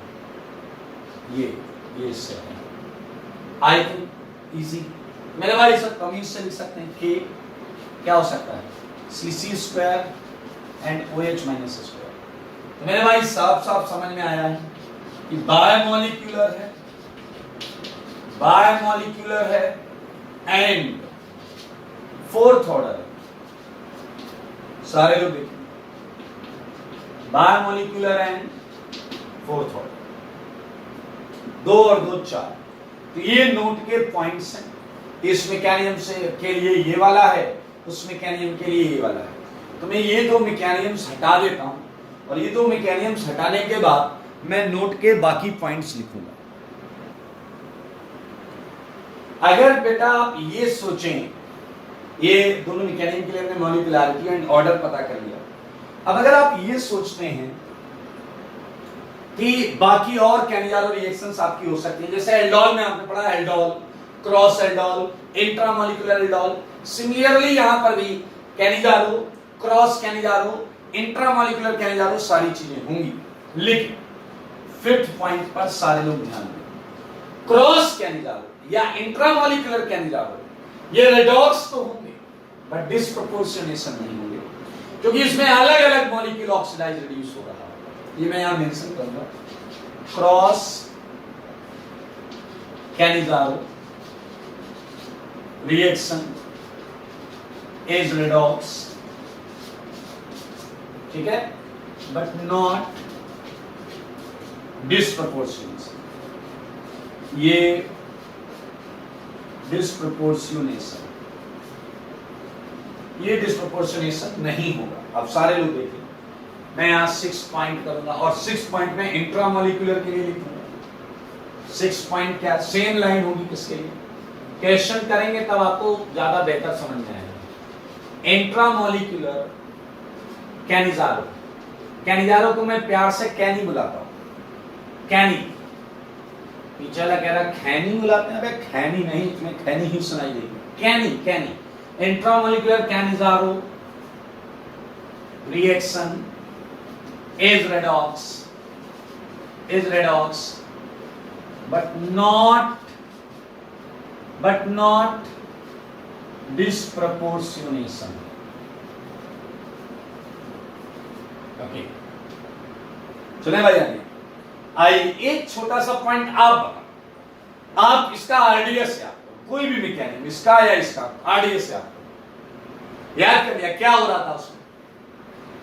ये इससे आया। I think easy. मेरे भाई सब कमीज से लिख सकते हैं, के क्या हो सकता है, CC square and OH minus square. तो मेरे भाई साफ साफ समझ में आया है कि बायोमोलिक्यूलर है, बायोमोलिक्यूलर है एंड फोर्थ ऑर्डर है। सारे लोग देखिए, बायोमोलिक्यूलर एंड फोर्थ ऑर्डर, 2 और 2 4। तो ये नोट के पॉइंट्स हैं। इस मैकेनिज्म से के लिए ये वाला है, उस मैकेनिज्म के लिए ये वाला है। तो मैं ये 2 मैकेनिज्म्स हटा देता हूं, और ये 2 मैकेनिज्म्स हटाने के बाद मैं नोट के बाकी पॉइंट्स लिखूंगा। अगर बेटा आप ये सोचें, ये दोनों मैकेनिज्म के लिए हमने मॉलिक्यूलरिटी एंड ऑर्डर पता कर लिया। अब अगर आप ये सोचते हैं कि बाकी और कैनिजारो रिएक्शंस आपकी हो सकती हैं, जैसे एल्डोल में आपने पढ़ा aldol, cross aldol, intramolecular aldol. Similarly यहां पर भी Cannizzaro, cross Cannizzaro, intramolecular Cannizzaro सारी चीजें होंगी। लेकिन फिफ्थ पॉइंट पर सारे लोग ध्यान दें, क्रॉस कैनिजारो या इंट्रामोलिकुलर कैनिजारो ये रेडॉक्स तो होंगे बट डिस्प्रोपोर्शनेशन नहीं होंगे, क्योंकि इसमें अलग अलग मॉलिक्यूल ऑक्सीडाइज रिड्यूस हो रहा है। ये मैं यहां मेंशन करूंगा, cross Cannizzaro reaction is redox, ठीक है, बट नॉट डिस्प्रोपोर्शनेशन। ये डिस्प्रोपोर्शनेशन, ये डिस्प्रोपोर्शनेशन नहीं होगा। अब सारे लोग देखिए, मैं यहां 6 पॉइंट करूंगा और 6 पॉइंट में इंट्रामोलिकुलर के लिए लिखूंगा। 6 पॉइंट क्या सेम लाइन होगी किसके लिए, क्वेश्चन करेंगे तब आपको ज्यादा बेहतर समझ में आएगा। इंट्रामोलिकुलर कैनिजारो, कैनिजारो को मैं प्यार से कैनी बुलाता हूं, कैनी। पीछे वाला कह रहा खैनी बुलाते हैं, अबे खैनी नहीं, तुम्हें खैनी ही सुनाई देगी, कैनी कैनी। Intramolecular Cannizzaro reaction is redox but not disproportionation। Okay, सुने भाई, आई एक छोटा सा पॉइंट आप इसका आरडीएस है, आपको कोई भी मैकेनिज्म इसका या इसका आरडीएस है, आपको याद कर लिया क्या हो रहा था उसमें,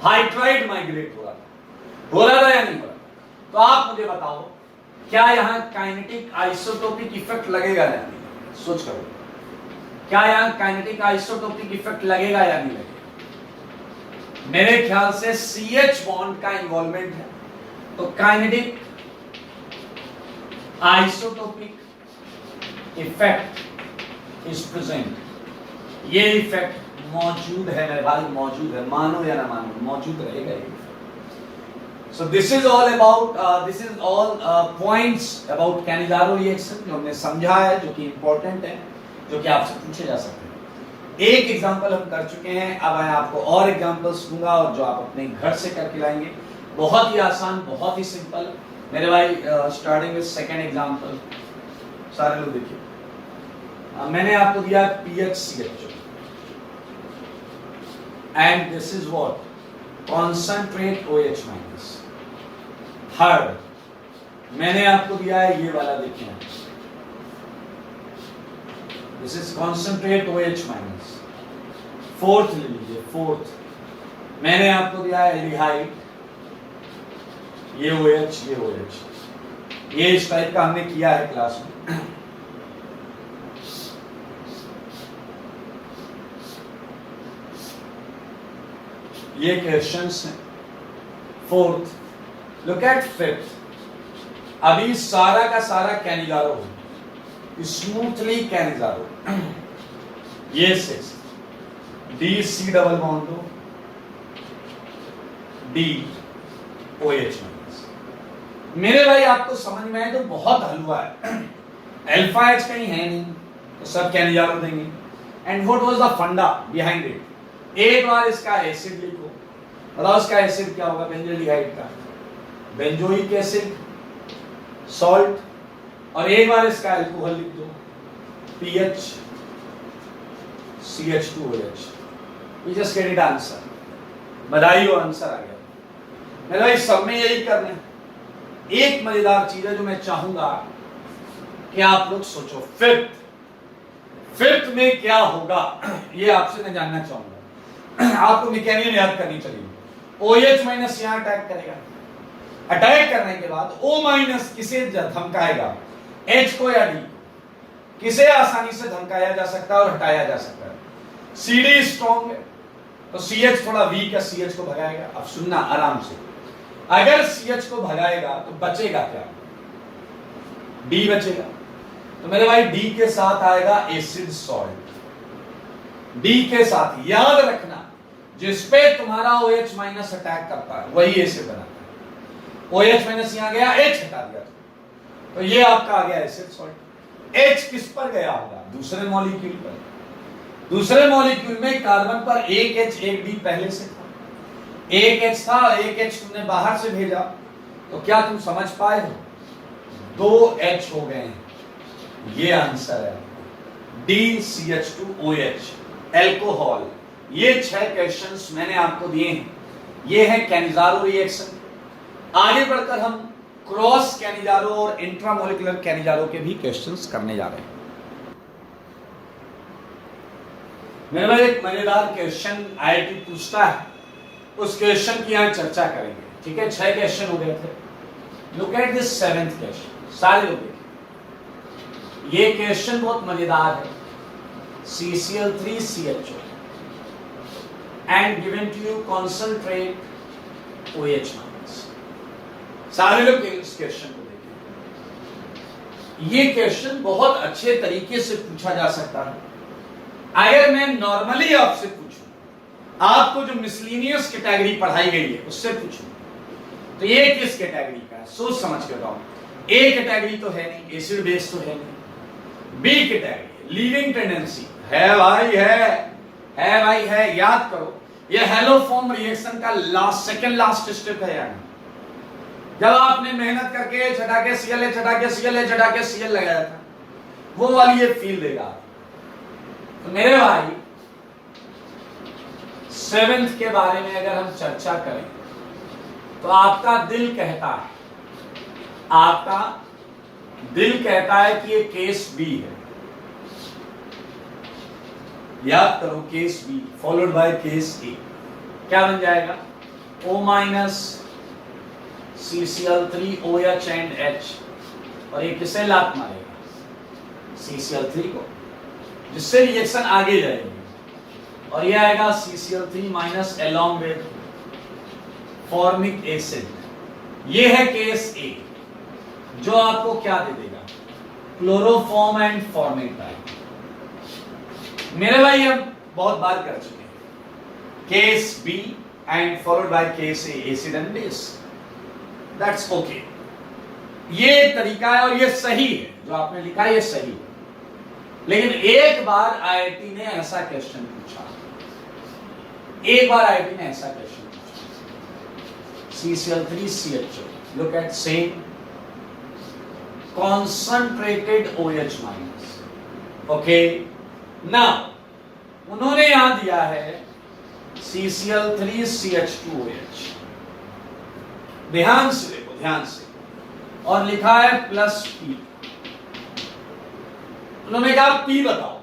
हाइड्राइड माइग्रेट हो रहा था या नहीं हो रहा, तो आप मुझे बताओ क्या यहां काइनेटिक आइसोटोपिक इफेक्ट लगेगा या नहीं? सोच करो, क्या यहां काइनेटिक आइसोटोपिक इफेक्ट लगेगा या नहीं लगेगा? मेरे ख्याल से CH बॉन्ड का इन्वॉल्वमेंट है, तो kinetic isotopic effect is present. ये इफेक्ट मौजूद है मेरे भाई, मौजूद है, मानो या ना मानो, मौजूद रहेगा ये। So this is all about this is all points about Cannizzaro reaction जो हमने समझा है, जो कि important है, जो कि आपसे पूछे जा सकते हैं। एक एग्जांपल हम कर चुके हैं, अब मैं आपको और एग्जांपल्स दूंगा और जो आप अपने घर से करके लाएंगे। बहुत ही आसान, बहुत ही सिंपल मेरे भाई। स्टार्टिंग विद सेकंड एग्जांपल, सारे लोग देखिए। मैंने आपको दिया PHCH and this is what, concentrate OH minus. Third मैंने आपको दिया है ये वाला, देखिए this is concentrate OH minus. Fourth ले लीजिए, फोर्थ मैंने आपको दिया है एल्डिहाइड, ये OH, ये OH। ये इस टाइप का हमने किया है क्लास में। ये क्वेश्चंस हैं। Fourth, look at fifth. अभी सारा का सारा कैनिजारो हो, स्मूथली कैनिजारो। ये सिक्स, DC डबल बॉन्ड दो, D OH माइनस। मेरे भाई आपको समझ में आए तो बहुत हलवा है। अल्फा H कहीं है नहीं, तो सब कैनिजारो देंगे। एंड व्हाट वाज द फंडा बिहाइंड इट? एक बार इसका एसिड लिखो, बताओ इसका एसिड क्या होगा? बेंजोल्डिहाइड का बेंजोइक एसिड, सॉल्ट। और एक बार इसका अल्कोहल लिख दो, PH CH2OH। We just get it answer. बधाई हो, आंसर आ गया। मेरा भाई सब में यही करना है। एक मजेदार चीज है जो मैं चाहूंगा कि आप लोग सोचो, फिफ्थ में क्या होगा, ये आपसे मैं जानना चाहूंगा। आपको मैकेनिज्म याद करनी चाहिए। OH माइनस यहां अटैक करेगा, अटैक करने के बाद O माइनस किसे धमकाएगा? H को या D? किसे आसानी से धमकाया जा सकता है और हटाया जा सकता है? CD स्ट्रॉन्ग है तो CH थोड़ा वीक है, CH को भगाएगा। अब सुनना आराम से, अगर CH को भगाएगा तो बचेगा क्या? D बचेगा। तो मेरे भाई D के साथ आएगा एसिड सॉल्ट। D के साथ याद रखना, जिस पे तुम्हारा OH माइनस अटैक करता है वही एसिड बनाता है। OH माइनस यहां गया, H हटा दिया, तो ये आपका आ गया एसिड सॉल्ट। H किस पर गया होगा? दूसरे मॉलिक्यूल पर। दूसरे मॉलिक्यूल में कार्बन पर एक H एक D पहले से था, एक H था, एक H तुमने बाहर से भेजा, तो क्या तुम समझ पाए हो? 2 H हो गए हैं। ये आंसर है, DCH2OH, एल्कोहल। ये 6 क्वेश्चंस मैंने आपको दिए हैं। ये है कैनिजारो रिएक्शन। आगे बढ़कर हम क्रॉस कैनिजारो और इंट्रामोलिकुलर कैनिजारो के भी क्वेश्चंस करने जा रहे हैं। मेरे भाई एक मजेदार क्वेश्चन IIT पूछता है, उस क्वेश्चन की यहां चर्चा करेंगे। ठीक है, 6 क्वेश्चन हो गए थे। Look at this 7th question, सारे लोग देखिए। ये क्वेश्चन बहुत मजेदार है। CCl3CHO and given to you concentrate OH minus। सारे लोग इस क्वेश्चन को देखिए। ये क्वेश्चन बहुत अच्छे तरीके से पूछा जा सकता है। अगर मैं नॉर्मली आपसे पूछूं, आपको जो मिसलिनियस कैटेगरी पढ़ाई गई है उससे पूछूं, तो ये किस कैटेगरी का है? सोच समझ के बताओ। A कैटेगरी तो है नहीं, एसिड बेस तो है नहीं। B कैटेगरी लीविंग टेंडेंसी है भाई, है भाई, है। याद करो, ये हेलोफॉर्म रिएक्शन का सेकंड लास्ट स्टेप है यार। जब आपने मेहनत करके छटा के Cl छटा के Cl छटा के Cl लगाया था, वो वाली ये फील देगा। तो मेरे भाई 7th के बारे में अगर हम चर्चा करें तो आपका दिल कहता है कि ये केस B है। याद करो, case B followed by case A क्या बन जाएगा? O minus CCl3OH and H, और ये किसे लात मारेगा? CCl3 को, जिससे रिएक्शन आगे जाएगी, और ये आएगा CCl3 minus along with formic acid. ये है केस ए, जो आपको क्या दे देगा? Chloroform and formaldehyde. मेरे भाई हम बहुत बार कर चुके हैं case B and followed by case A, acid and base. That's okay, ये तरीका है और ये सही है, जो आपने लिखा है ये सही है। लेकिन एक बार आईआईटी ने ऐसा क्वेश्चन पूछा, एक बार आईआईटी ने ऐसा क्वेश्चन पूछा, CCl3CHO, look at same concentrated OH minus, okay, now उन्होंने यहां दिया है CCl3CH2OH, ध्यान से देखो, ध्यान से, और लिखा है प्लस P। उन्होंने कहा P बताओ।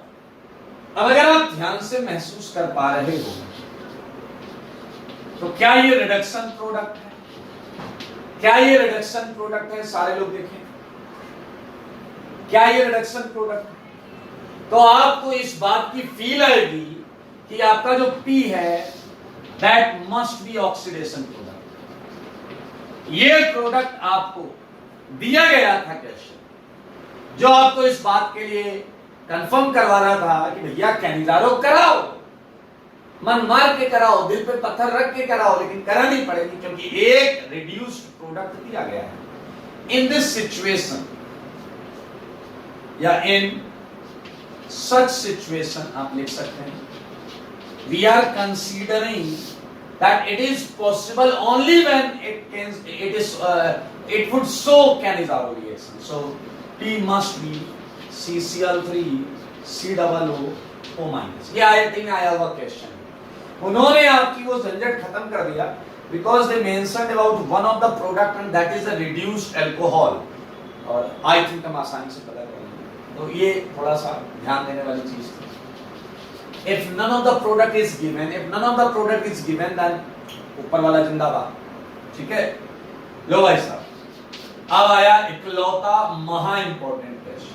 अब अगर आप ध्यान से महसूस कर पा रहे हो तो क्या ये रिडक्शन प्रोडक्ट है? क्या ये रिडक्शन प्रोडक्ट है? सारे लोग देखें, क्या ये रिडक्शन प्रोडक्ट है? तो आपको इस बात की फील आएगी कि आपका जो P है that must be oxidation product. ये प्रोडक्ट आपको दिया गया था क्वेश्चन, जो आपको इस बात के लिए कंफर्म करवा रहा था कि भैया कैनिजारो कराओ, मन मार के कराओ, दिल पे पत्थर रख के कराओ, लेकिन करानी पड़ेगी क्योंकि एक रिड्यूस्ड प्रोडक्ट दिया गया है। इन दिस सिचुएशन या इन सच सिचुएशन आप लिख सकते हैं, we are considering that it is possible only when it would show Cannizzaro reaction. So P must be CCl3COO minus। ये आईआईटी में आया हुआ क्वेश्चन, उन्होंने आपकी वो झंझट खत्म कर दिया because they mentioned about one of the product and that is a reduced alcohol, और I think हम आसानी से पता करेंगे। तो ये थोड़ा सा ध्यान देने वाली चीज थी। If none of the product is given, then ऊपर वाला जिंदाबाद, ठीक है। लो भाई साहब, अब आया इकलौता महा इंपॉर्टेंट क्वेश्चन।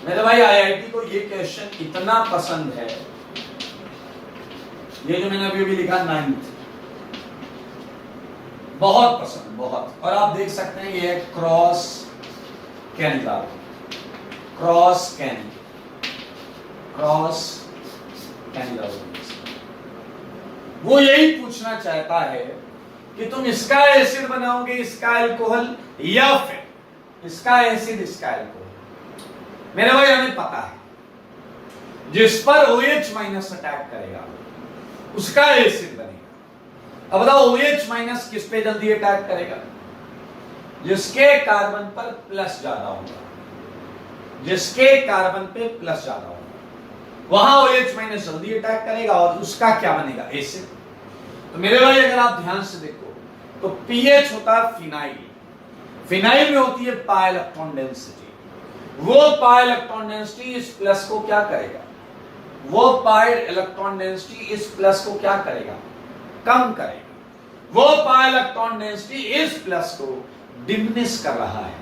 मेरे भाई आईआईटी को ये क्वेश्चन इतना पसंद है, ये जो मैंने अभी लिखा 9th, बहुत पसंद, बहुत। और आप देख सकते हैं ये क्रॉस कैनिज़ारो, क्रॉस कैनिज़ारो। वो यही पूछना चाहता है कि तुम इसका एसिड बनाओगे, इसका अल्कोहल, या फिर इसका एसिड, इसका अल्कोहल। मेरे भाई हमें पता है जिस पर OH माइनस अटैक करेगा उसका एसिड बनेगा। अब बताओ OH माइनस किस पे जल्दी अटैक करेगा? जिसके कार्बन पर प्लस ज्यादा होगा, जिसके कार्बन पे प्लस ज्यादा होगा वहां OH माइनस जल्दी अटैक करेगा और उसका क्या बनेगा? एसिड। तो मेरे भाई अगर आप ध्यान से देखो तो pH होता है फिनाइल, फिनाइल में होती है पाई इलेक्ट्रॉन डेंसिटी। वो पाई इलेक्ट्रॉन डेंसिटी इस प्लस को क्या करेगा? वो पाई इलेक्ट्रॉन डेंसिटी इस प्लस को क्या करेगा? कम करेगा। वो पाई इलेक्ट्रॉन डेंसिटी इस प्लस को डिमिनिश कर रहा है,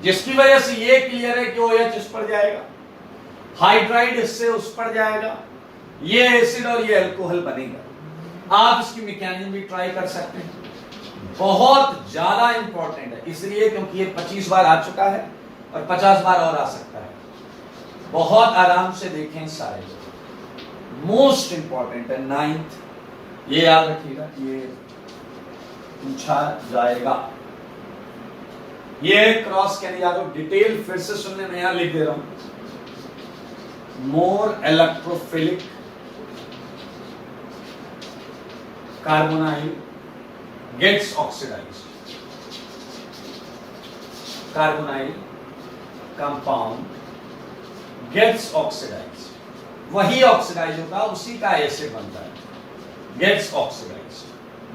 जिसकी वजह से ये क्लियर है कि OH इस पर जाएगा, हाइड्राइड इससे उस पर जाएगा, ये एसिड और ये अल्कोहल बनेगा। आप इसकी मैकेनिज्म भी ट्राई कर सकते हैं, बहुत ज्यादा इंपॉर्टेंट है, इसलिए क्योंकि ये 25 बार आ चुका है और 50 बार और आ सकता है। बहुत आराम से देखें सारे लोग, मोस्ट इंपॉर्टेंट है 9th, ये याद रखिएगा, ये पूछा जाएगा। ये क्रॉस कैनिज़ारो डिटेल फिर से सुनने में, यहां लिख दे रहा हूं, more electrophilic carbonyl gets oxidized, carbonyl compound gets oxidized, वही ऑक्सीडाइज होता है, उसी का एसिड बनता है, gets oxidized।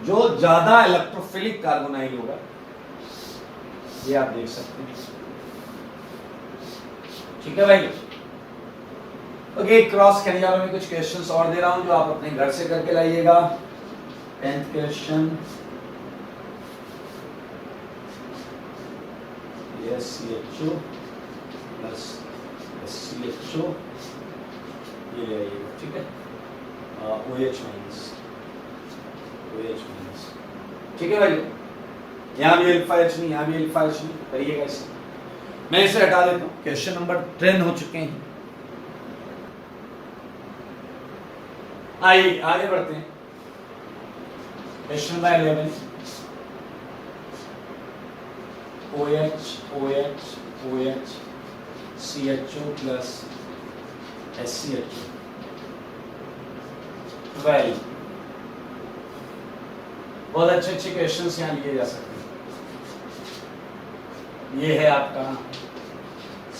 जो ज्यादा इलेक्ट्रोफिलिक कार्बोनाइल होगा, ये आप देख सकते हैं, ठीक है भाई। ओके, क्रॉस कैनिज़ारो में कुछ क्वेश्चंस और दे रहा हूं जो आप अपने घर से करके लाइएगा। 10th क्वेश्चन, ये CHO प्लस SCHO, ये ले आइएगा, ठीक है, OH माइनस, ठीक है भाई। यहाँ भी अल्फा H नहीं, यहाँ भी अल्फा H नहीं, करिएगा इसे। मैं इसे हटा देता हूँ। क्वेश्चन नंबर 10 हो चुके हैं। आइए आगे बढ़ते हैं। Question number 11, OH OH OH CHO plus SCHO 12। बहुत अच्छे अच्छे क्वेश्चंस यहाँ लिए जा सकते हैं। ये है आपका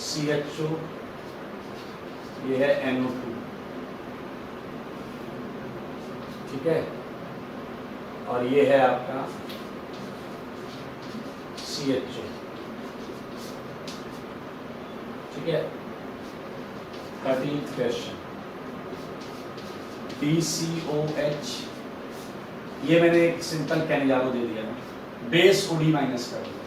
CHO, ये है NO2, ठीक है, और ये है आपका CHO, ठीक है। 13th क्वेश्चन, BCOH, ये मैंने एक सिंपल कैनिजारो दे दिया ना, बेस OD माइनस कर दिया।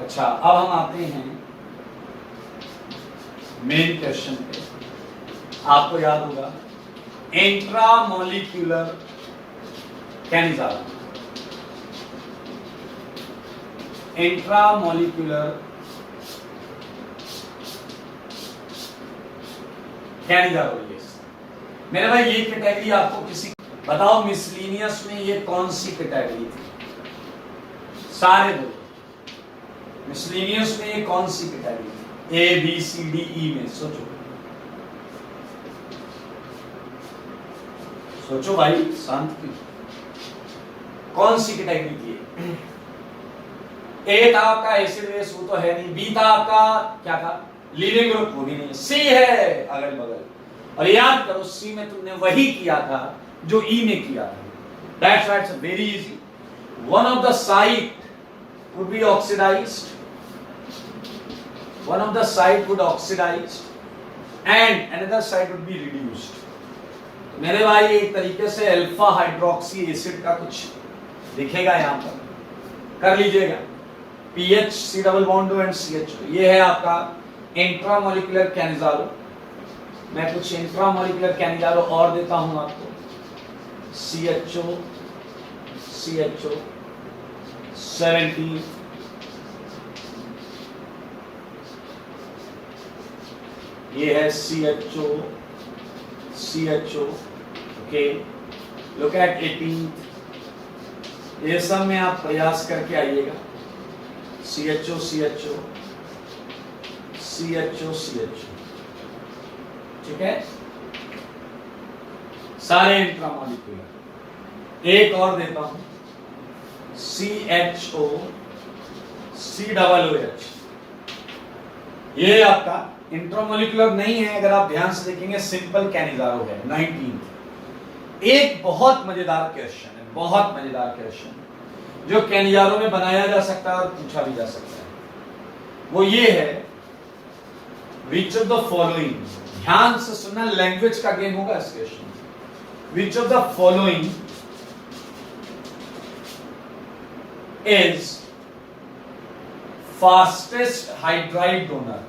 अच्छा, अब हम आते हैं मेन क्वेश्चन पे। आपको याद होगा इंट्रामोलिक्यूलर कैनिजारो, इंट्रामोलिक्यूलर कैनिजारो। मेरे भाई ये कैटेगरी आपको किसी बताओ, मिसलिनियस में ये कौन सी कैटेगरी थी? सारे बोलो, मिसलिनियस में ये कौन सी कैटेगरी थी? A B C D E में सोचो, सोचो भाई, शांत क्यों, कौन सी कैटेगरी थी? A था आपका एसिड बेस, वो तो है नहीं। B था आपका क्या था? लीविंग ग्रुप, वो भी नहीं। C है अगल बगल, और याद करो C में तुमने वही किया था जो E में किया था। That's why it's very easy. One of the site would be oxidized, one of the site would oxidize and another site would be reduced. मेरे भाई एक तरीके से अल्फा हाइड्रोक्सी एसिड का कुछ दिखेगा यहाँ पर, कर लीजिएगा। PH C double bond and CHO, ये है आपका इंट्रामोलिकुलर कैनिजारो। मैं कुछ इंट्रामोलिकुलर कैनिजारो और देता हूं आपको, CHO 17, ये है CHO, ओके, लुक एट 18। ये सब में आप प्रयास करके आइएगा। CHO, ठीक है, सारे इंट्रामोलिकुलर। एक और देता हूं, CHO C डबल OH, ये आपका इंट्रामोलिकुलर नहीं है, अगर आप ध्यान से देखेंगे सिंपल कैनिजारो है। 19 एक बहुत मजेदार क्वेश्चन है, बहुत मजेदार क्वेश्चन जो कैनिजारो में बनाया जा सकता है और पूछा भी जा सकता है। वो ये है, विच ऑफ द फॉलोइंग, ध्यान से सुनना, लैंग्वेज का गेम होगा इस question. Which of the following is fastest hydride donor,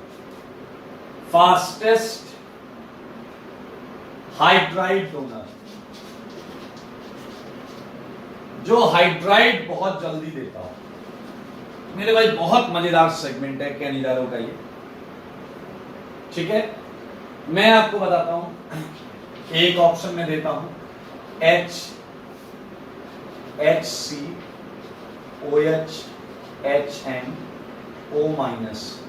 fastest hydride donor, जो हाइड्राइड बहुत जल्दी देता हो। मेरे भाई बहुत मजेदार सेगमेंट है कैनिजारो का ये, ठीक है। मैं आपको बताता हूं, एक ऑप्शन में देता हूं HC OH HN O minus.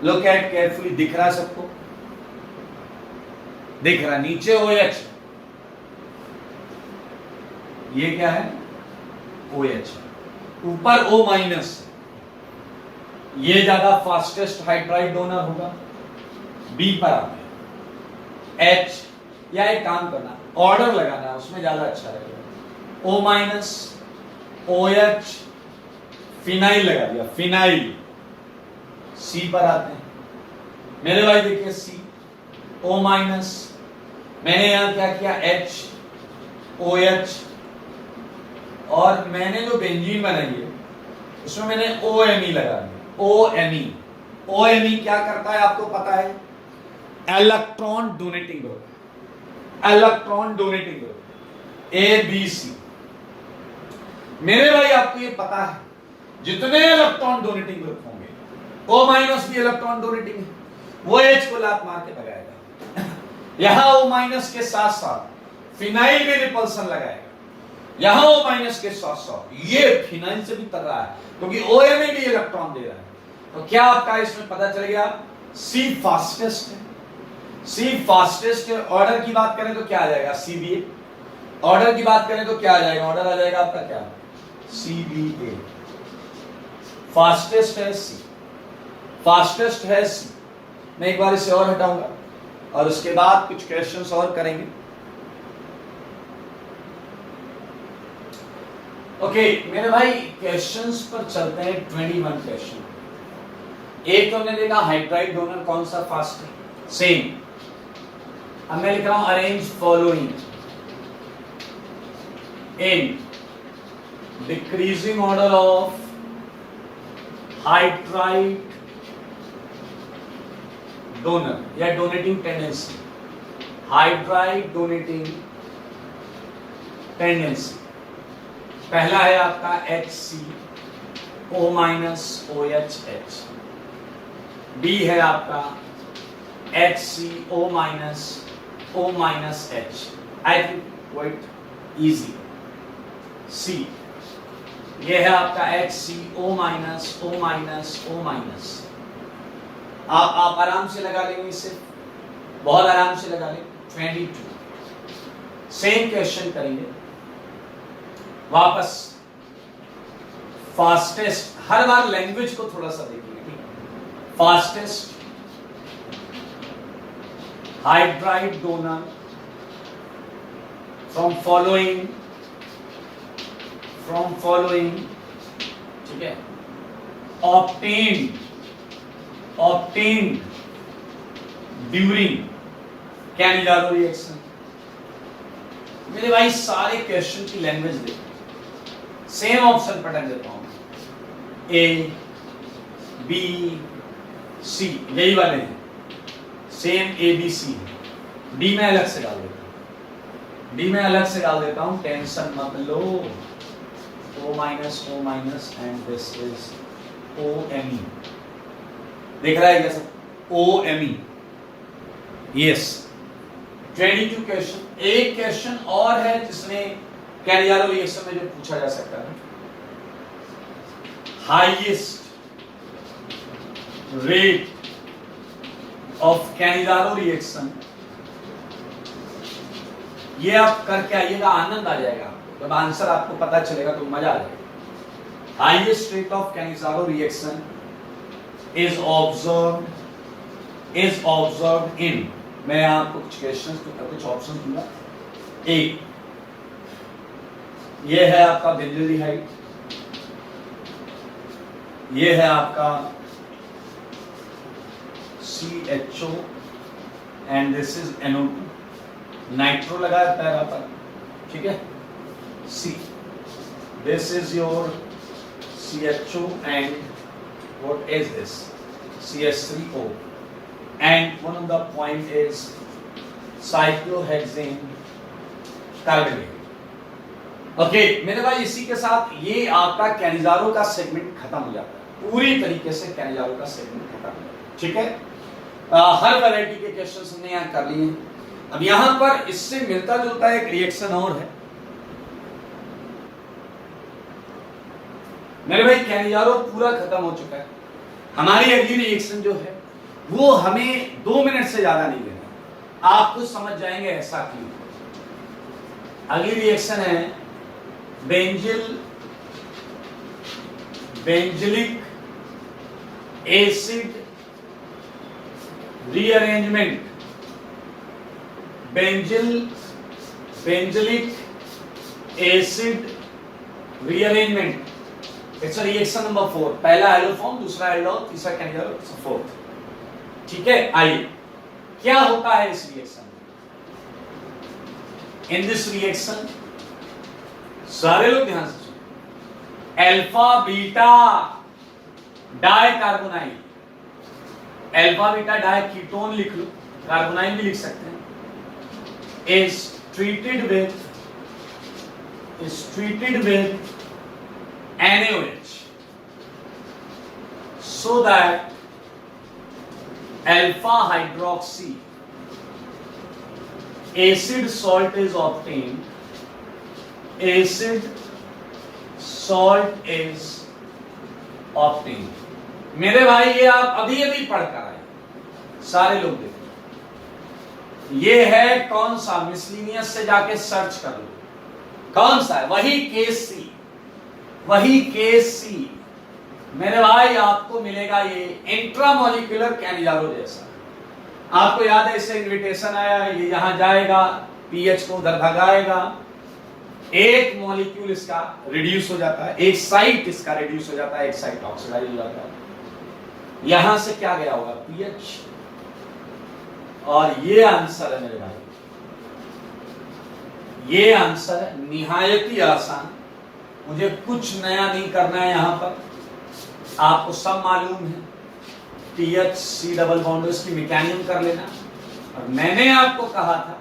Look at carefully, दिख रहा है सबको? दिख रहा, नीचे OH, ये क्या है? OH, ऊपर O माइनस। ये ज्यादा फास्टेस्ट हाइड्राइड डोनर होगा। B पर आते हैं H, या एक काम करना, ऑर्डर लगाना, उसमें ज्यादा अच्छा रहेगा। O माइनस, OH, फिनाइल लगा दिया, फिनाइल। C पर आते हैं मेरे भाई, देखिए C, O माइनस, मैंने यहां क्या किया? H OH, और मैंने जो बेंजीन बनाई है इसमें मैंने OMe लगा दिया। OMe क्या करता है आपको पता है? Electron donating group, ABC। मेरे भाई आपको ये पता है जितने इलेक्ट्रॉन डोनेटिंग ग्रुप होंगे, O- भी इलेक्ट्रॉन डोनेटिंग है, वो H को लात मार के लगाएगा। यहां O- के साथ साथ फिनाइल में रिपल्सन लगाएगा, यहां O- के साथ साथ ये फिनाइल से भी तर रहा है क्योंकि OMe भी इलेक्ट्रॉन दे रहा है। तो क्या आपका इसमें पता चल गया? C फास्टेस्ट है, C फास्टेस्ट है। ऑर्डर की बात करें तो क्या आ जाएगा? CBA। ऑर्डर की बात करें तो क्या आ जाएगा? ऑर्डर आ जाएगा आपका क्या? CBA। फास्टेस्ट है C, फास्टेस्ट है C। मैं एक बार इसे और हटाऊंगा और उसके बाद कुछ क्वेश्चंस और करेंगे। ओके मेरे भाई क्वेश्चंस पर चलते हैं। 21 क्वेश्चन। एक तो हमने देखा हाइड्राइड डोनर कौन सा फास्ट है, सेम। अब मैं लिख रहा हूं arrange following in decreasing order of hydride donor या donating tendency, hydride donating tendency. पहला है आपका HCO-OHH, बी है आपका HCO-O-H। I think quite easy. C ये है आपका HCO-O-O-। आप आराम से लगा लेंगे, इसे बहुत आराम से लगा लें। 22 सेम क्वेश्चन करेंगे वापस। फास्टेस्ट, हर बार लैंग्वेज को थोड़ा सा देखिए, ठीक है? Fastest hydride donor from following, ठीक है, obtained ड्यूरिंग कैनिलारो रिएक्शन। मेरे भाई सारे क्वेश्चन की लैंग्वेज देखो, सेम ऑप्शन पैटर्न देता हूं, A B C यही वाले हैं, सेम ABC। D में अलग से डाल देता हूं, टेंशन मत लो। O- and this is OMe। देख रहा है क्या सब? OMe, yes. 22 क्वेश्चन। एक क्वेश्चन और है जिसमें कैनिलारो रिएक्शन में जो पूछा जा सकता है, highest rate of Cannizzaro reaction. ये आप करके आइएगा, आनंद आ जाएगा आपको। जब आंसर आपको पता चलेगा तो मजा आ जाएगा। Highest rate of Cannizzaro reaction is observed in, मैं आपको कुछ क्वेश्चन कुछ ऑप्शन दूंगा। एक ये है आपका बेंजोल्डिहाइड, ये है आपका CHO and this is NO2, nitro लगाया पैरा पर, ठीक है। C, this is your CHO and what is this? CH3O, and one of the point is cyclohexane carbonate। Okay मेरे भाई इसी के साथ ये आपका कैनिलारो का सेगमेंट खत्म हो जाता है, पूरी तरीके से कैनिलारो का सेगमेंट खत्म हो जाता है, ठीक है। हर वैरायटी के क्वेश्चन हमने यहाँ कर लिए। अब यहां पर इससे मिलता जुलता एक रिएक्शन और है मेरे भाई। कैनिलारो पूरा खत्म हो चुका है, हमारी अगली रिएक्शन जो है वो हमें 2 मिनट से ज्यादा नहीं लेना, आप कुछ समझ जाएंगे ऐसा क्यों। अगली रिएक्शन है benzylic acid rearrangement. Benzylic acid rearrangement, it's reaction number 4। पहला एल्डोफॉर्म, दूसरा एल्डोल, तीसरा कैनिलारो, फोर्थ, ठीक है। आइए क्या होता है इस रिएक्शन में। इन दिस रिएक्शन, सारे लोग ध्यान से सुनिए, alpha beta di carbonyl, alpha beta di ketone लिख लो, कार्बोनाइल भी लिख सकते हैं, is treated with NaOH so that alpha hydroxy acid salt is obtained, acid salt is obtained। मेरे भाई ये आप अभी अभी पढ़ कर आए, सारे लोग देखो, ये है कौन सा, मिसलिनियस से जाके सर्च कर लो कौन सा है, वही केस सी, वही केस सी। मेरे भाई आपको मिलेगा ये इंट्रामोलिकुलर कैनिजारो जैसा। आपको याद है इससे इन्विटेशन आया, ये यहां जाएगा, पीएच को उधर भगाएगा, एक मॉलिक्यूल इसका रिड्यूस हो जाता है, एक साइट इसका रिड्यूस हो जाता है, एक साइट ऑक्सीडाइज हो जाता है। यहां से क्या गया होगा, पीएच, और ये आंसर है मेरे भाई, ये आंसर है, निहायत ही आसान। मुझे कुछ नया नहीं करना है यहां पर, आपको सब मालूम है, TH C डबल बॉन्ड इसकी मैकेनिज्म कर लेना। और मैंने आपको कहा था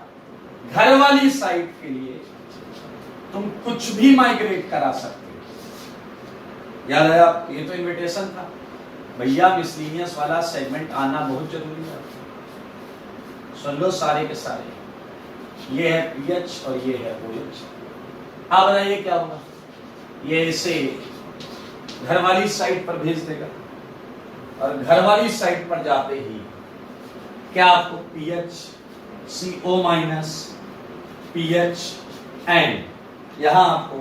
घर वाली साइट के लिए तुम कुछ भी माइग्रेट करा सकते हो, याद है आप, ये तो इनविटेशन था भैया, मिसलिनियस वाला सेगमेंट आना बहुत जरूरी है। सुन लो सारे के सारे, ये है पीएच और ये है OH। आप बताइए क्या होगा, ये इसे घर वाली साइट पर भेज देगा, और घर वाली साइट पर जाते ही क्या आपको pH CO minus pH and यहां आपको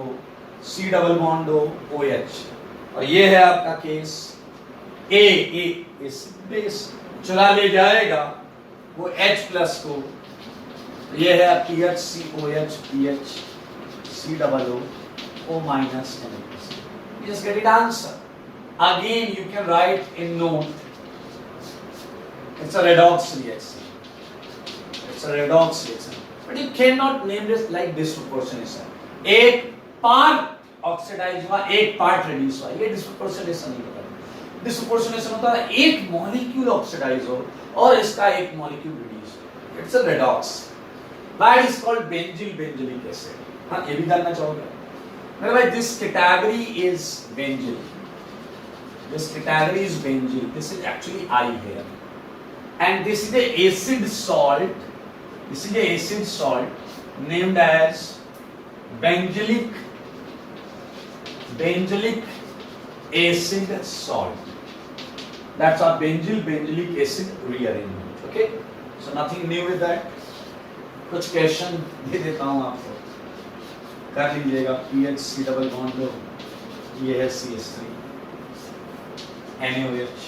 C डबल बॉन्ड OH, और ये है आपका केस A इस बेस चला ले जाएगा वो H प्लस को, ये है pH COH pH C double O minus NH। Just get it answer. Again you can write in note, it's a redox reaction, it's a redox reaction, but you cannot name this like disproportionation। एक पार्ट ऑक्सीडाइज हुआ, एक पार्ट रिड्यूस हुआ, ये डिस्प्रोपोर्शनेशन नहीं होता। डिस्प्रोपोर्शनेशन होता है एक मॉलिक्यूल ऑक्सीडाइज हो और इसका एक मॉलिक्यूल रिड्यूस हो, it's a redox. Why is called benzylic acid. हां, ये भी जानना चाहोगे मेरे भाई, this category is benzyl, this category is benzyl, this is actually I here, and this is the acid salt, this is the acid salt named as benzylic acid salt, that's our benzylic acid rearrangement। okay, so nothing new with that। कुछ क्वेश्चन दे देता हूं आपको, कर लीजिएगा। पीएच C डबल बॉन्ड, ये है CH3 NaOH,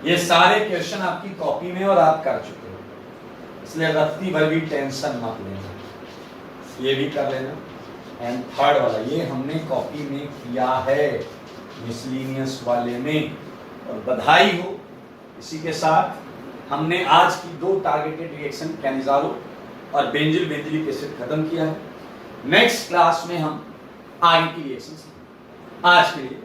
ये सारे क्वेश्चन आपकी कॉपी में और आप कर चुके हो, इसलिए रत्ती भर भी टेंशन मत लेना, ये भी कर लेना। एंड थर्ड वाला ये हमने कॉपी में किया है मिसलिनियस वाले में, और बधाई हो। इसी के साथ हमने आज की 2 टारगेटेड रिएक्शन कैनिजारो और बेंजिलिक एसिड खत्म किया है। नेक्स्ट क्लास में हम आगे की रिएक्शन, आज के लिए